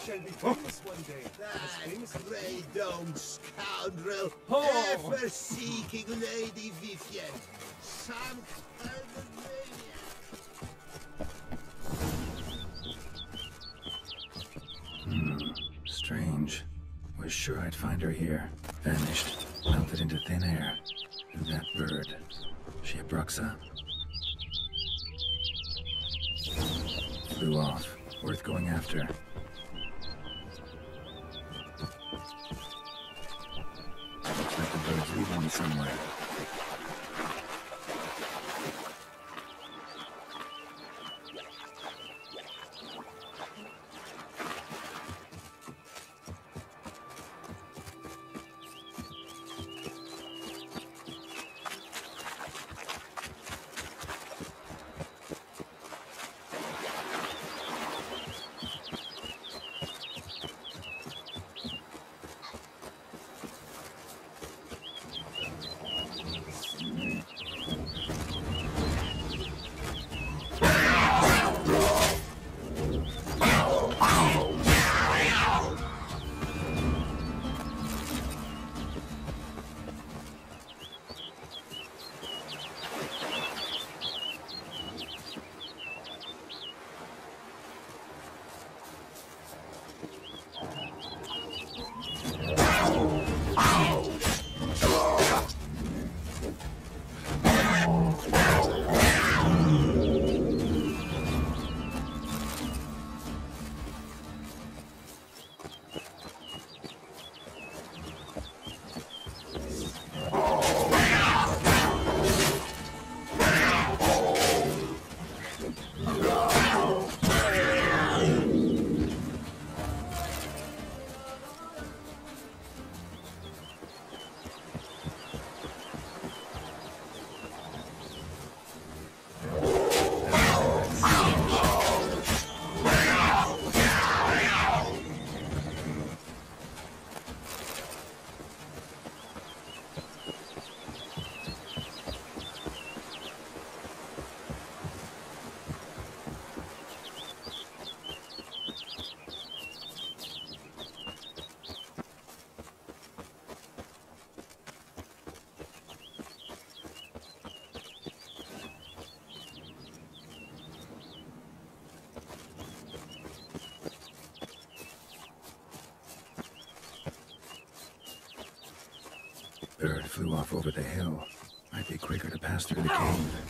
shall be famous one day. That grey domed scoundrel, Oh. ever seeking Lady Vivian. Some kind of maniac. Strange. Was sure I'd find her here. Vanished. Melted into thin air. And that bird. She a Bruxa? Flew off. Worth going after. Looks like the bird's leaving me somewhere. Bird flew off over the hill. Might be quicker to pass through the cave.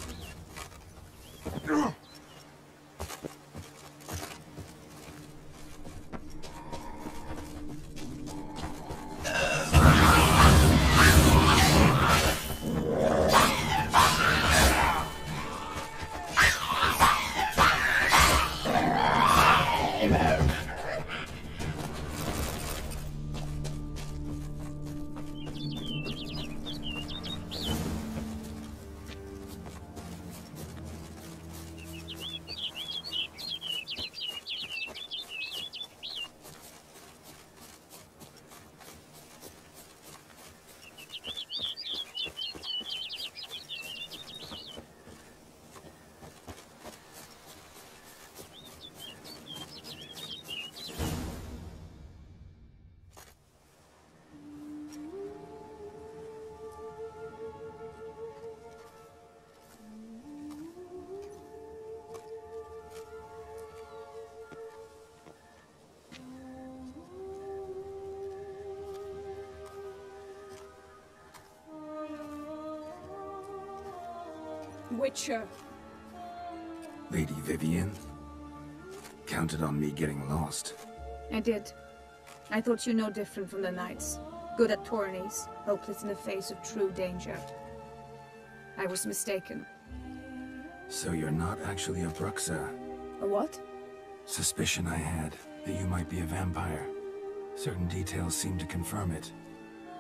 Witcher. Lady Vivian? Counted on me getting lost. I did. I thought you no different from the knights. Good at tourneys, hopeless in the face of true danger. I was mistaken. So you're not actually a Bruxa? A what? Suspicion I had, that you might be a vampire. Certain details seemed to confirm it.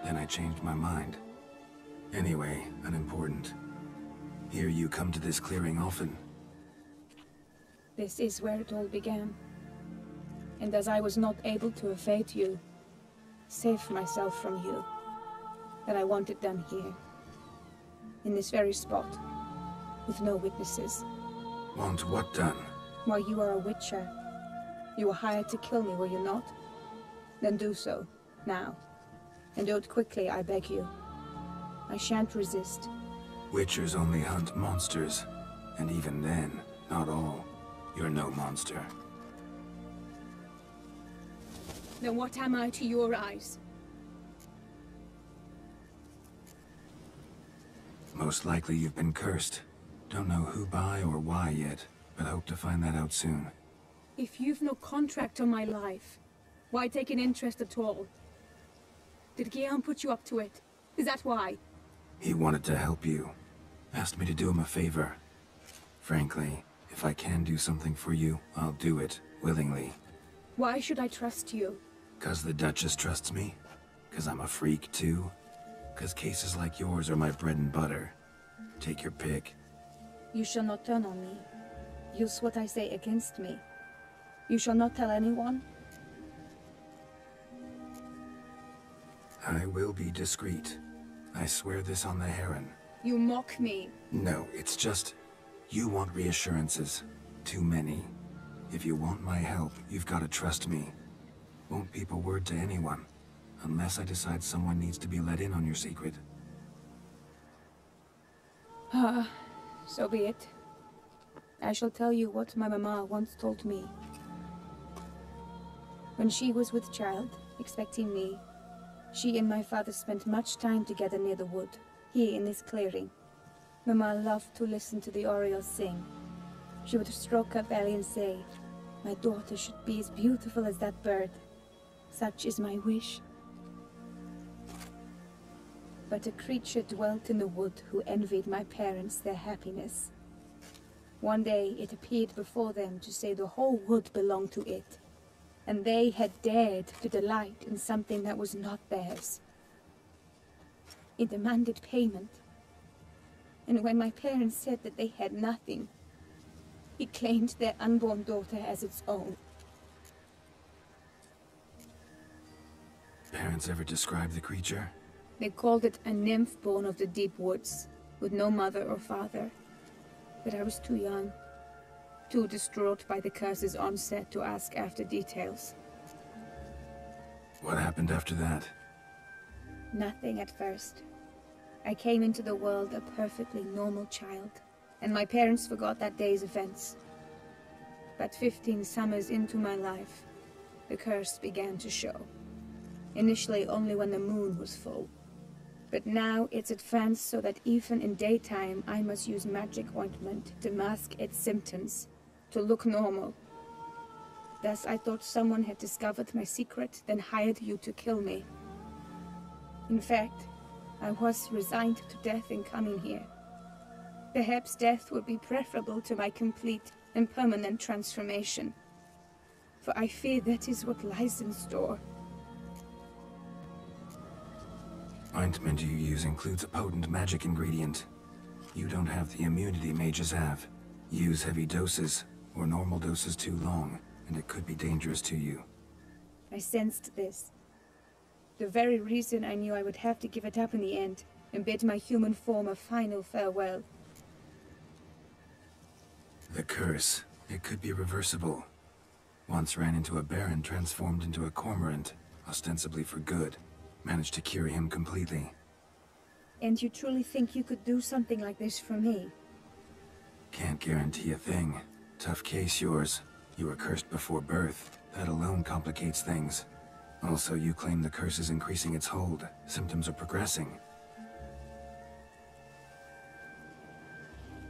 Then I changed my mind. Anyway, unimportant. Hear you come to this clearing often. This is where it all began. And as I was not able to evade you, save myself from you, that I want it done here. In this very spot, with no witnesses. Want what done? While you are a witcher, You were hired to kill me, were you not? Then do so, now. And do it quickly, I beg you. I shan't resist. Witchers only hunt monsters. And even then, not all. You're no monster. Then what am I to your eyes? Most likely you've been cursed. Don't know who by or why yet, but hope to find that out soon. If you've no contract on my life, why take an interest at all? Did Guillaume put you up to it? Is that why? He wanted to help you. Asked me to do him a favor. Frankly, if I can do something for you, I'll do it, willingly. Why should I trust you? 'Cause the Duchess trusts me? 'Cause I'm a freak, too? 'Cause cases like yours are my bread and butter. Take your pick. You shall not turn on me. Use what I say against me. You shall not tell anyone? I will be discreet. I swear this on the Heron. You mock me. No, it's just... You want reassurances. Too many. If you want my help, you've got to trust me. Won't peep a word to anyone. Unless I decide someone needs to be let in on your secret. So be it. I shall tell you what my mama once told me. When she was with child, expecting me, she and my father spent much time together near the wood, here in this clearing. Mama loved to listen to the orioles sing. She would stroke her belly and say, "My daughter should be as beautiful as that bird. Such is my wish." But a creature dwelt in the wood who envied my parents their happiness. One day it appeared before them to say the whole wood belonged to it, and they had dared to delight in something that was not theirs. It demanded payment, and when my parents said that they had nothing, it claimed their unborn daughter as its own. Parents ever describe the creature? They called it a nymph born of the deep woods, with no mother or father. But I was too young, too distraught by the curse's onset to ask after details. What happened after that? Nothing at first. I came into the world a perfectly normal child, and my parents forgot that day's events. But 15 summers into my life, the curse began to show. Initially only when the moon was full. But now it's advanced so that even in daytime I must use magic ointment to mask its symptoms, to look normal. Thus I thought someone had discovered my secret, then hired you to kill me. In fact, I was resigned to death in coming here. Perhaps death would be preferable to my complete and permanent transformation. For I fear that is what lies in store. Ointment you use includes a potent magic ingredient. You don't have the immunity mages have. Use heavy doses, or normal doses too long, and it could be dangerous to you. I sensed this. The very reason I knew I would have to give it up in the end, and bid my human form a final farewell. The curse. It could be reversible. Once ran into a baron transformed into a cormorant, ostensibly for good. Managed to cure him completely. And you truly think you could do something like this for me? Can't guarantee a thing. Tough case, yours. You were cursed before birth. That alone complicates things. Also, you claim the curse is increasing its hold. Symptoms are progressing.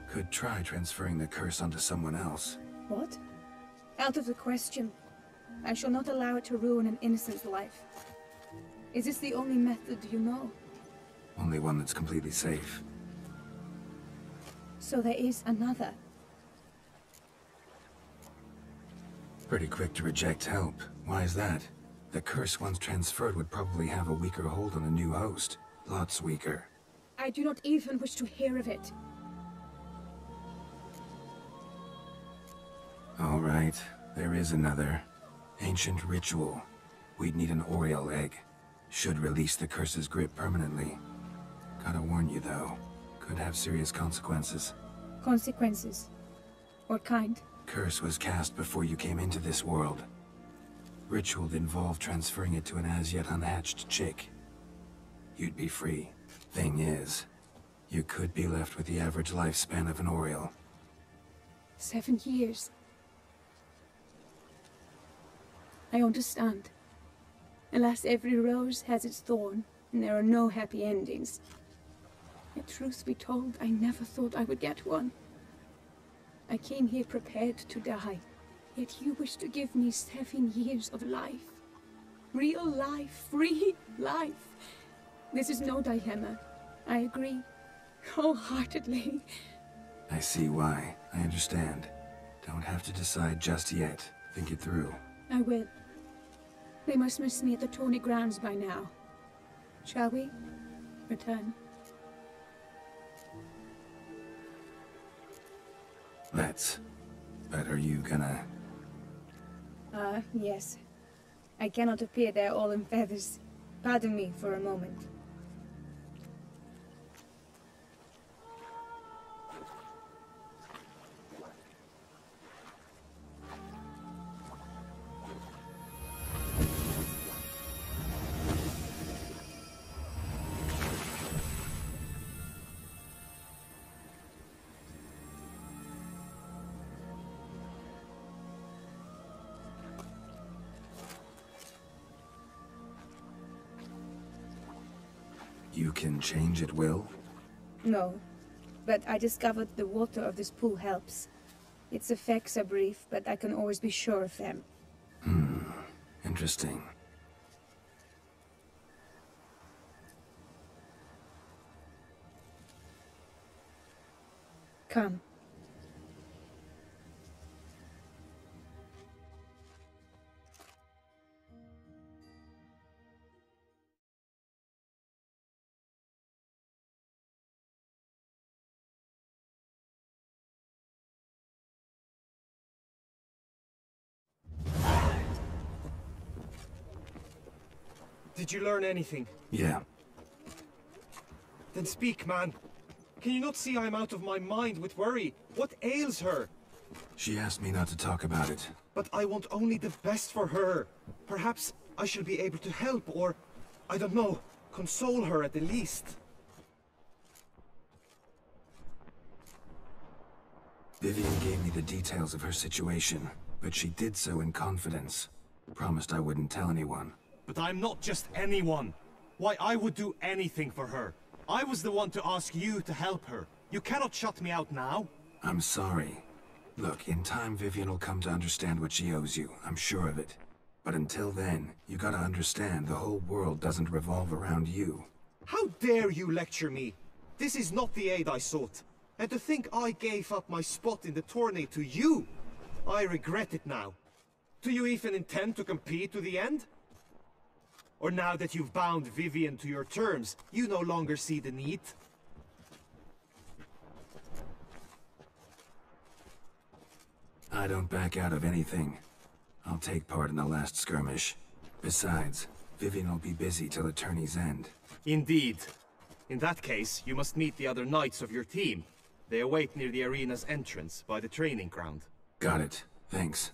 Could try transferring the curse onto someone else. What? Out of the question. I shall not allow it to ruin an innocent's life. Is this the only method you know? Only one that's completely safe. So there is another. Pretty quick to reject help. Why is that? The curse once transferred would probably have a weaker hold on a new host. Lots weaker. I do not even wish to hear of it. All right, there is another. Ancient ritual. We'd need an Oriole egg. Should release the curse's grip permanently. Gotta warn you though, could have serious consequences. Consequences? What kind? Curse was cast before you came into this world. Ritual that involved transferring it to an as-yet unhatched chick. You'd be free. Thing is, you could be left with the average lifespan of an Oriole. 7 years. I understand. Alas, every rose has its thorn, and there are no happy endings. Yet, truth be told, I never thought I would get one. I came here prepared to die, yet you wish to give me 7 years of life. Real life, free life. This is no dilemma. I agree, wholeheartedly. I see why. I understand. Don't have to decide just yet. Think it through. I will. They must miss me at the tourney grounds by now. Shall we return? Let's. But are you gonna... Yes. I cannot appear there all in feathers. Pardon me for a moment. You can change at will? No, but I discovered the water of this pool helps. Its effects are brief, but I can always be sure of them. Interesting. Come. Did you learn anything? Yeah. Then speak, man. Can you not see I'm out of my mind with worry? What ails her? She asked me not to talk about it. But I want only the best for her. Perhaps I shall be able to help, or, I don't know, console her at the least. Vivian gave me the details of her situation, but she did so in confidence. Promised I wouldn't tell anyone. But I'm not just anyone. Why, I would do anything for her. I was the one to ask you to help her. You cannot shut me out now. I'm sorry. Look, in time Vivian will come to understand what she owes you. I'm sure of it. But until then, you gotta understand the whole world doesn't revolve around you. How dare you lecture me? This is not the aid I sought. And to think I gave up my spot in the tourney to you! I regret it now. Do you even intend to compete to the end? Or now that you've bound Vivian to your terms, you no longer see the need? I don't back out of anything. I'll take part in the last skirmish. Besides, Vivian will be busy till the tourney's end. Indeed. In that case, you must meet the other knights of your team. They await near the arena's entrance, by the training ground. Got it. Thanks.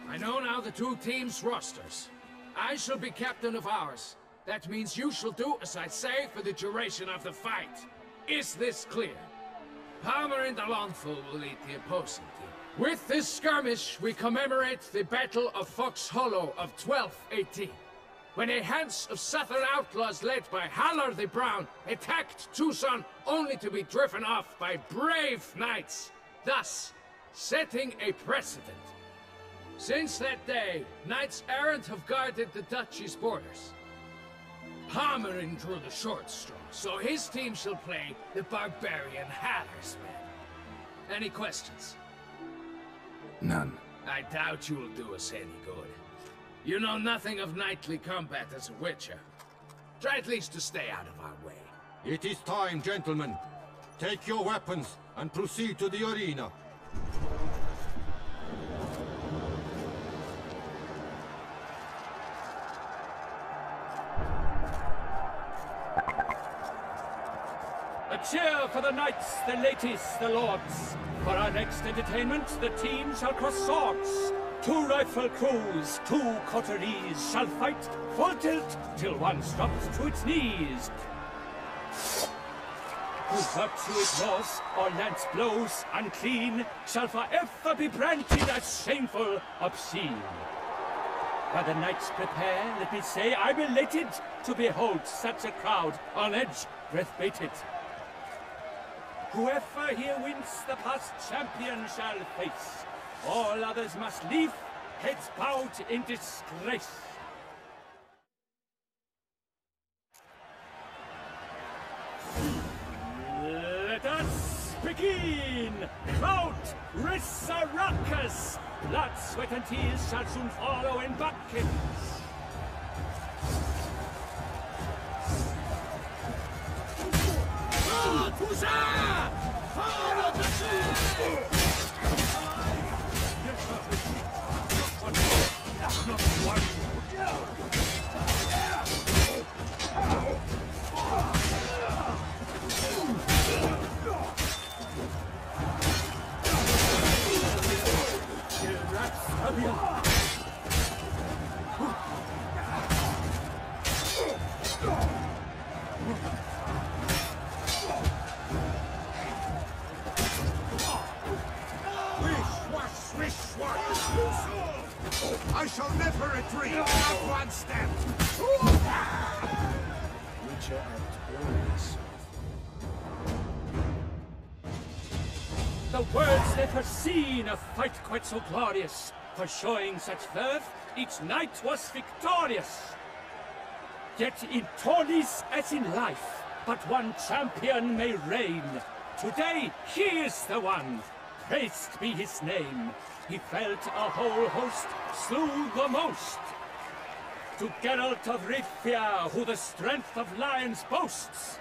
I know now the two teams' rosters. I shall be captain of ours. That means you shall do as I say for the duration of the fight. Is this clear? Palmer and Alonso will lead the opposing team. With this skirmish, we commemorate the Battle of Fox Hollow of 1218, when a Hans of Southern outlaws led by Haller the Brown attacked Tucson only to be driven off by brave knights, thus setting a precedent. Since that day, knights errant have guarded the duchy's borders. Palmerin drew the short straw, so his team shall play the barbarian Haller's men. Any questions? None. I doubt you'll do us any good. You know nothing of knightly combat as a witcher. Try at least to stay out of our way. It is time, gentlemen. Take your weapons and proceed to the arena. cheer for the knights, the ladies, the lords. For our next entertainment, the team shall cross swords. 2 rifle crews, 2 coteries shall fight full tilt till one drops to its knees. Who virtue ignores or lance blows unclean shall forever be branded as shameful, obscene. While the knights prepare, let me say I'm elated to behold such a crowd on edge, breath-baited. Whoever here wins the past champion shall face. All others must leave, heads bowed in disgrace. Let us begin! Crowd, Rissaruckus! Blood, sweat and tears shall soon follow in buckets. I shall never retreat, not one step! Witcher and always. The world's never seen a fight quite so glorious. For showing such verve, each knight was victorious. Yet in tourneys as in life, but one champion may reign. Today, he is the one. Praised be his name. He felt a whole host, slew the most. To Geralt of Rivia, who the strength of lions boasts.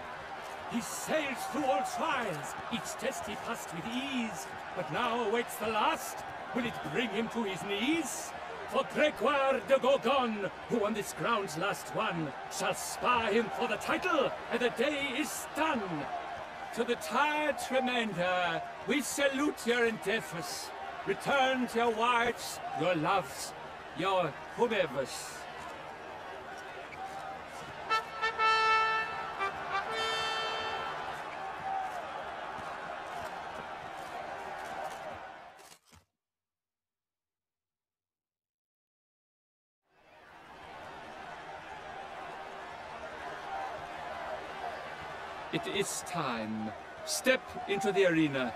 He sailed through all trials, each test he passed with ease. But now awaits the last. Will it bring him to his knees? For Gregoire de Gorgon, who on this ground's last won, shall spar him for the title, and the day is done. To the tired remainder, we salute your endeavors. Return to your wives, your loves, your whomevers. It is time. Step into the arena.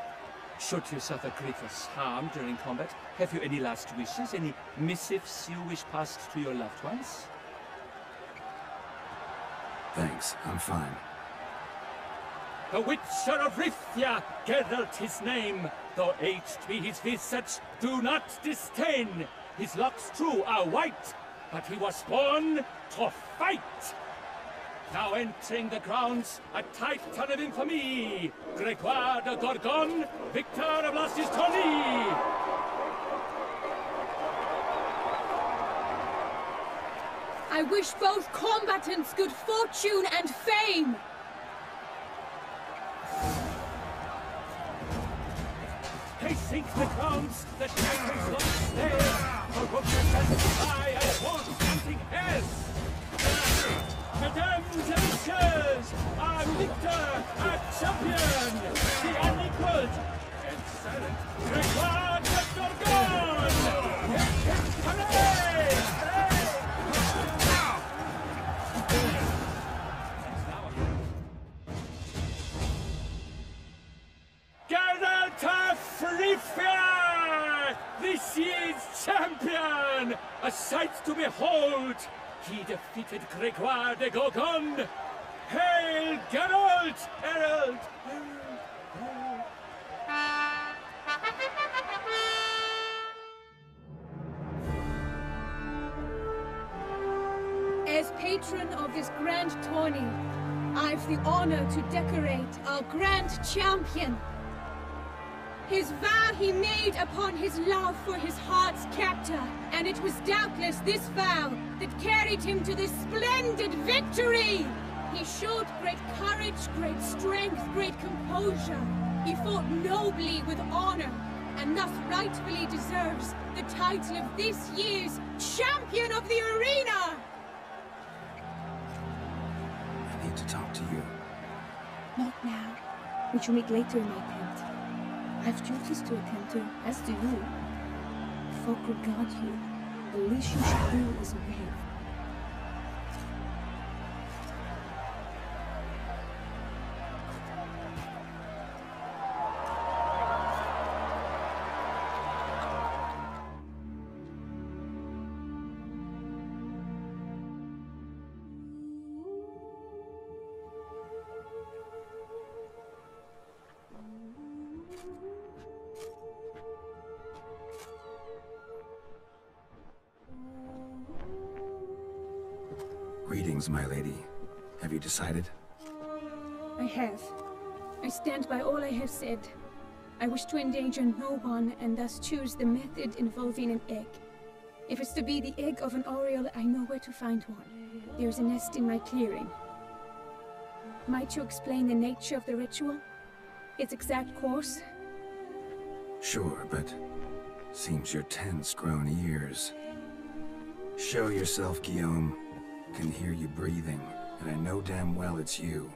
Should you suffer grievous harm during combat, have you any last wishes, any missives you wish passed to your loved ones? Thanks, I'm fine. The Witcher of Rivia, Geralt his name. Though aged be his visage, do not disdain. His locks true are white, but he was born to fight. Now entering the grounds, a titan of infamy, Gregoire de Gorgon, victor of last his tourney. I wish both combatants good fortune and fame. They sink the grounds, the titans look stairs, for rookers and spy and wolves hunting hares. Mesdames and messieurs, our victor, our champion, the unequaled and silent Gregoire de Gorgon! Hooray! Geralt of Rivia! This year's champion! A sight to behold! He defeated Gregoire de Gorgon! Hail, Geralt! Herald! As patron of this grand tourney, I've the honor to decorate our grand champion. His vow he made upon his love for his heart's captor, and it was doubtless this vow that carried him to this splendid victory! He showed great courage, great strength, great composure. He fought nobly with honor, and thus rightfully deserves the title of this year's Champion of the Arena! I need to talk to you. Not now. We shall meet later in my tent. I have duties to attend to, as do you. Folk regard you. The least you should do is obey. Greetings, my lady. Have you decided? I have. I stand by all I have said. I wish to endanger no one, and thus choose the method involving an egg. If it's to be the egg of an oriole, I know where to find one. There's a nest in my clearing. Might you explain the nature of the ritual? Its exact course? Sure, but seems your tent's grown ears. Show yourself, Guillaume. Can hear you breathing, and I know damn well it's you.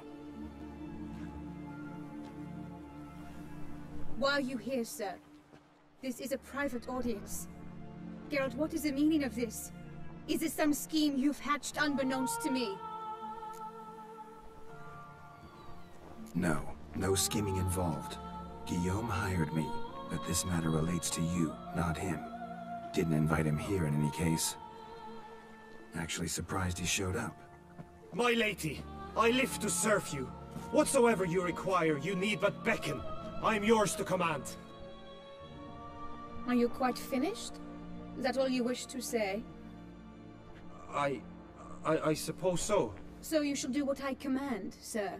Why are you here, sir? This is a private audience. Geralt, what is the meaning of this? Is this some scheme you've hatched unbeknownst to me? No scheming involved. Guillaume hired me, but this matter relates to you, not him. Didn't invite him here in any case. Actually surprised he showed up. My lady, I live to serve you. Whatsoever you require, you need but beckon. I am yours to command. Are you quite finished? Is that all you wish to say? I suppose so. So you shall do what I command, sir.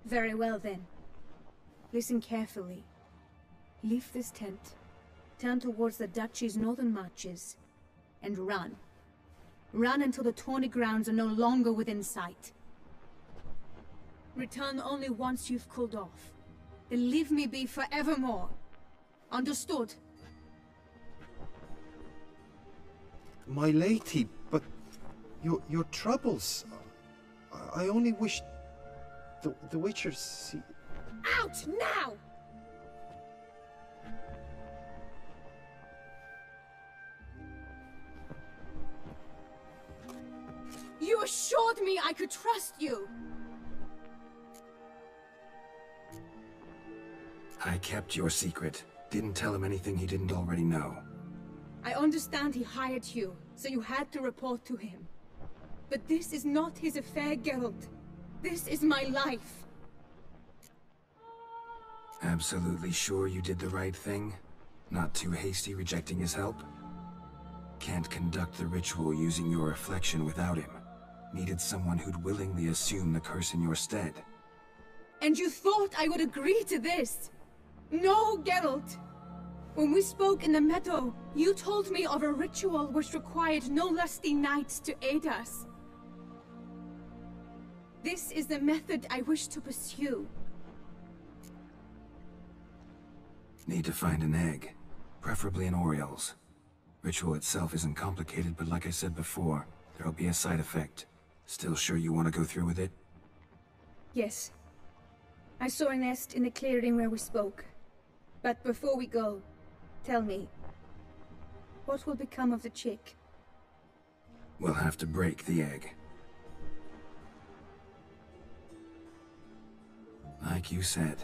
Very well then. Listen carefully. Leave this tent, turn towards the Duchy's northern marches, and run. Run until the tawny grounds are no longer within sight. Return only once you've cooled off. Then leave me be forevermore. Understood? My lady, but your troubles. I only wish the Witchers see. Out now! You assured me I could trust you! I kept your secret. Didn't tell him anything he didn't already know. I understand he hired you, so you had to report to him. But this is not his affair, Geralt. This is my life. Absolutely sure you did the right thing? Not too hasty rejecting his help? Can't conduct the ritual using your reflection without him. Needed someone who'd willingly assume the curse in your stead. And you thought I would agree to this? No, Geralt! When we spoke in the meadow, you told me of a ritual which required no lusty knights to aid us. This is the method I wish to pursue. Need to find an egg. Preferably an oriole's. Ritual itself isn't complicated, but like I said before, there'll be a side effect. Still sure you want to go through with it? Yes. I saw a nest in the clearing where we spoke. But before we go, tell me, what will become of the chick? We'll have to break the egg. Like you said,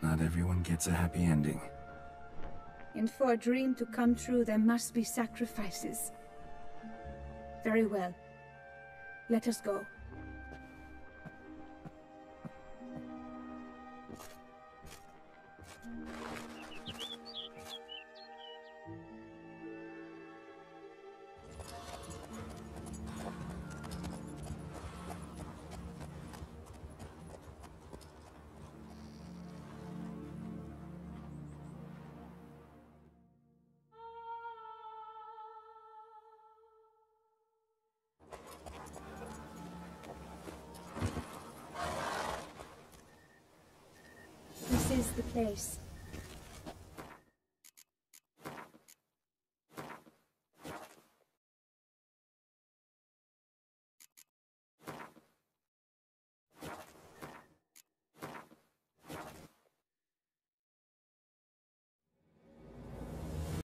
not everyone gets a happy ending. And for a dream to come true, there must be sacrifices. Very well. Let us go. the place.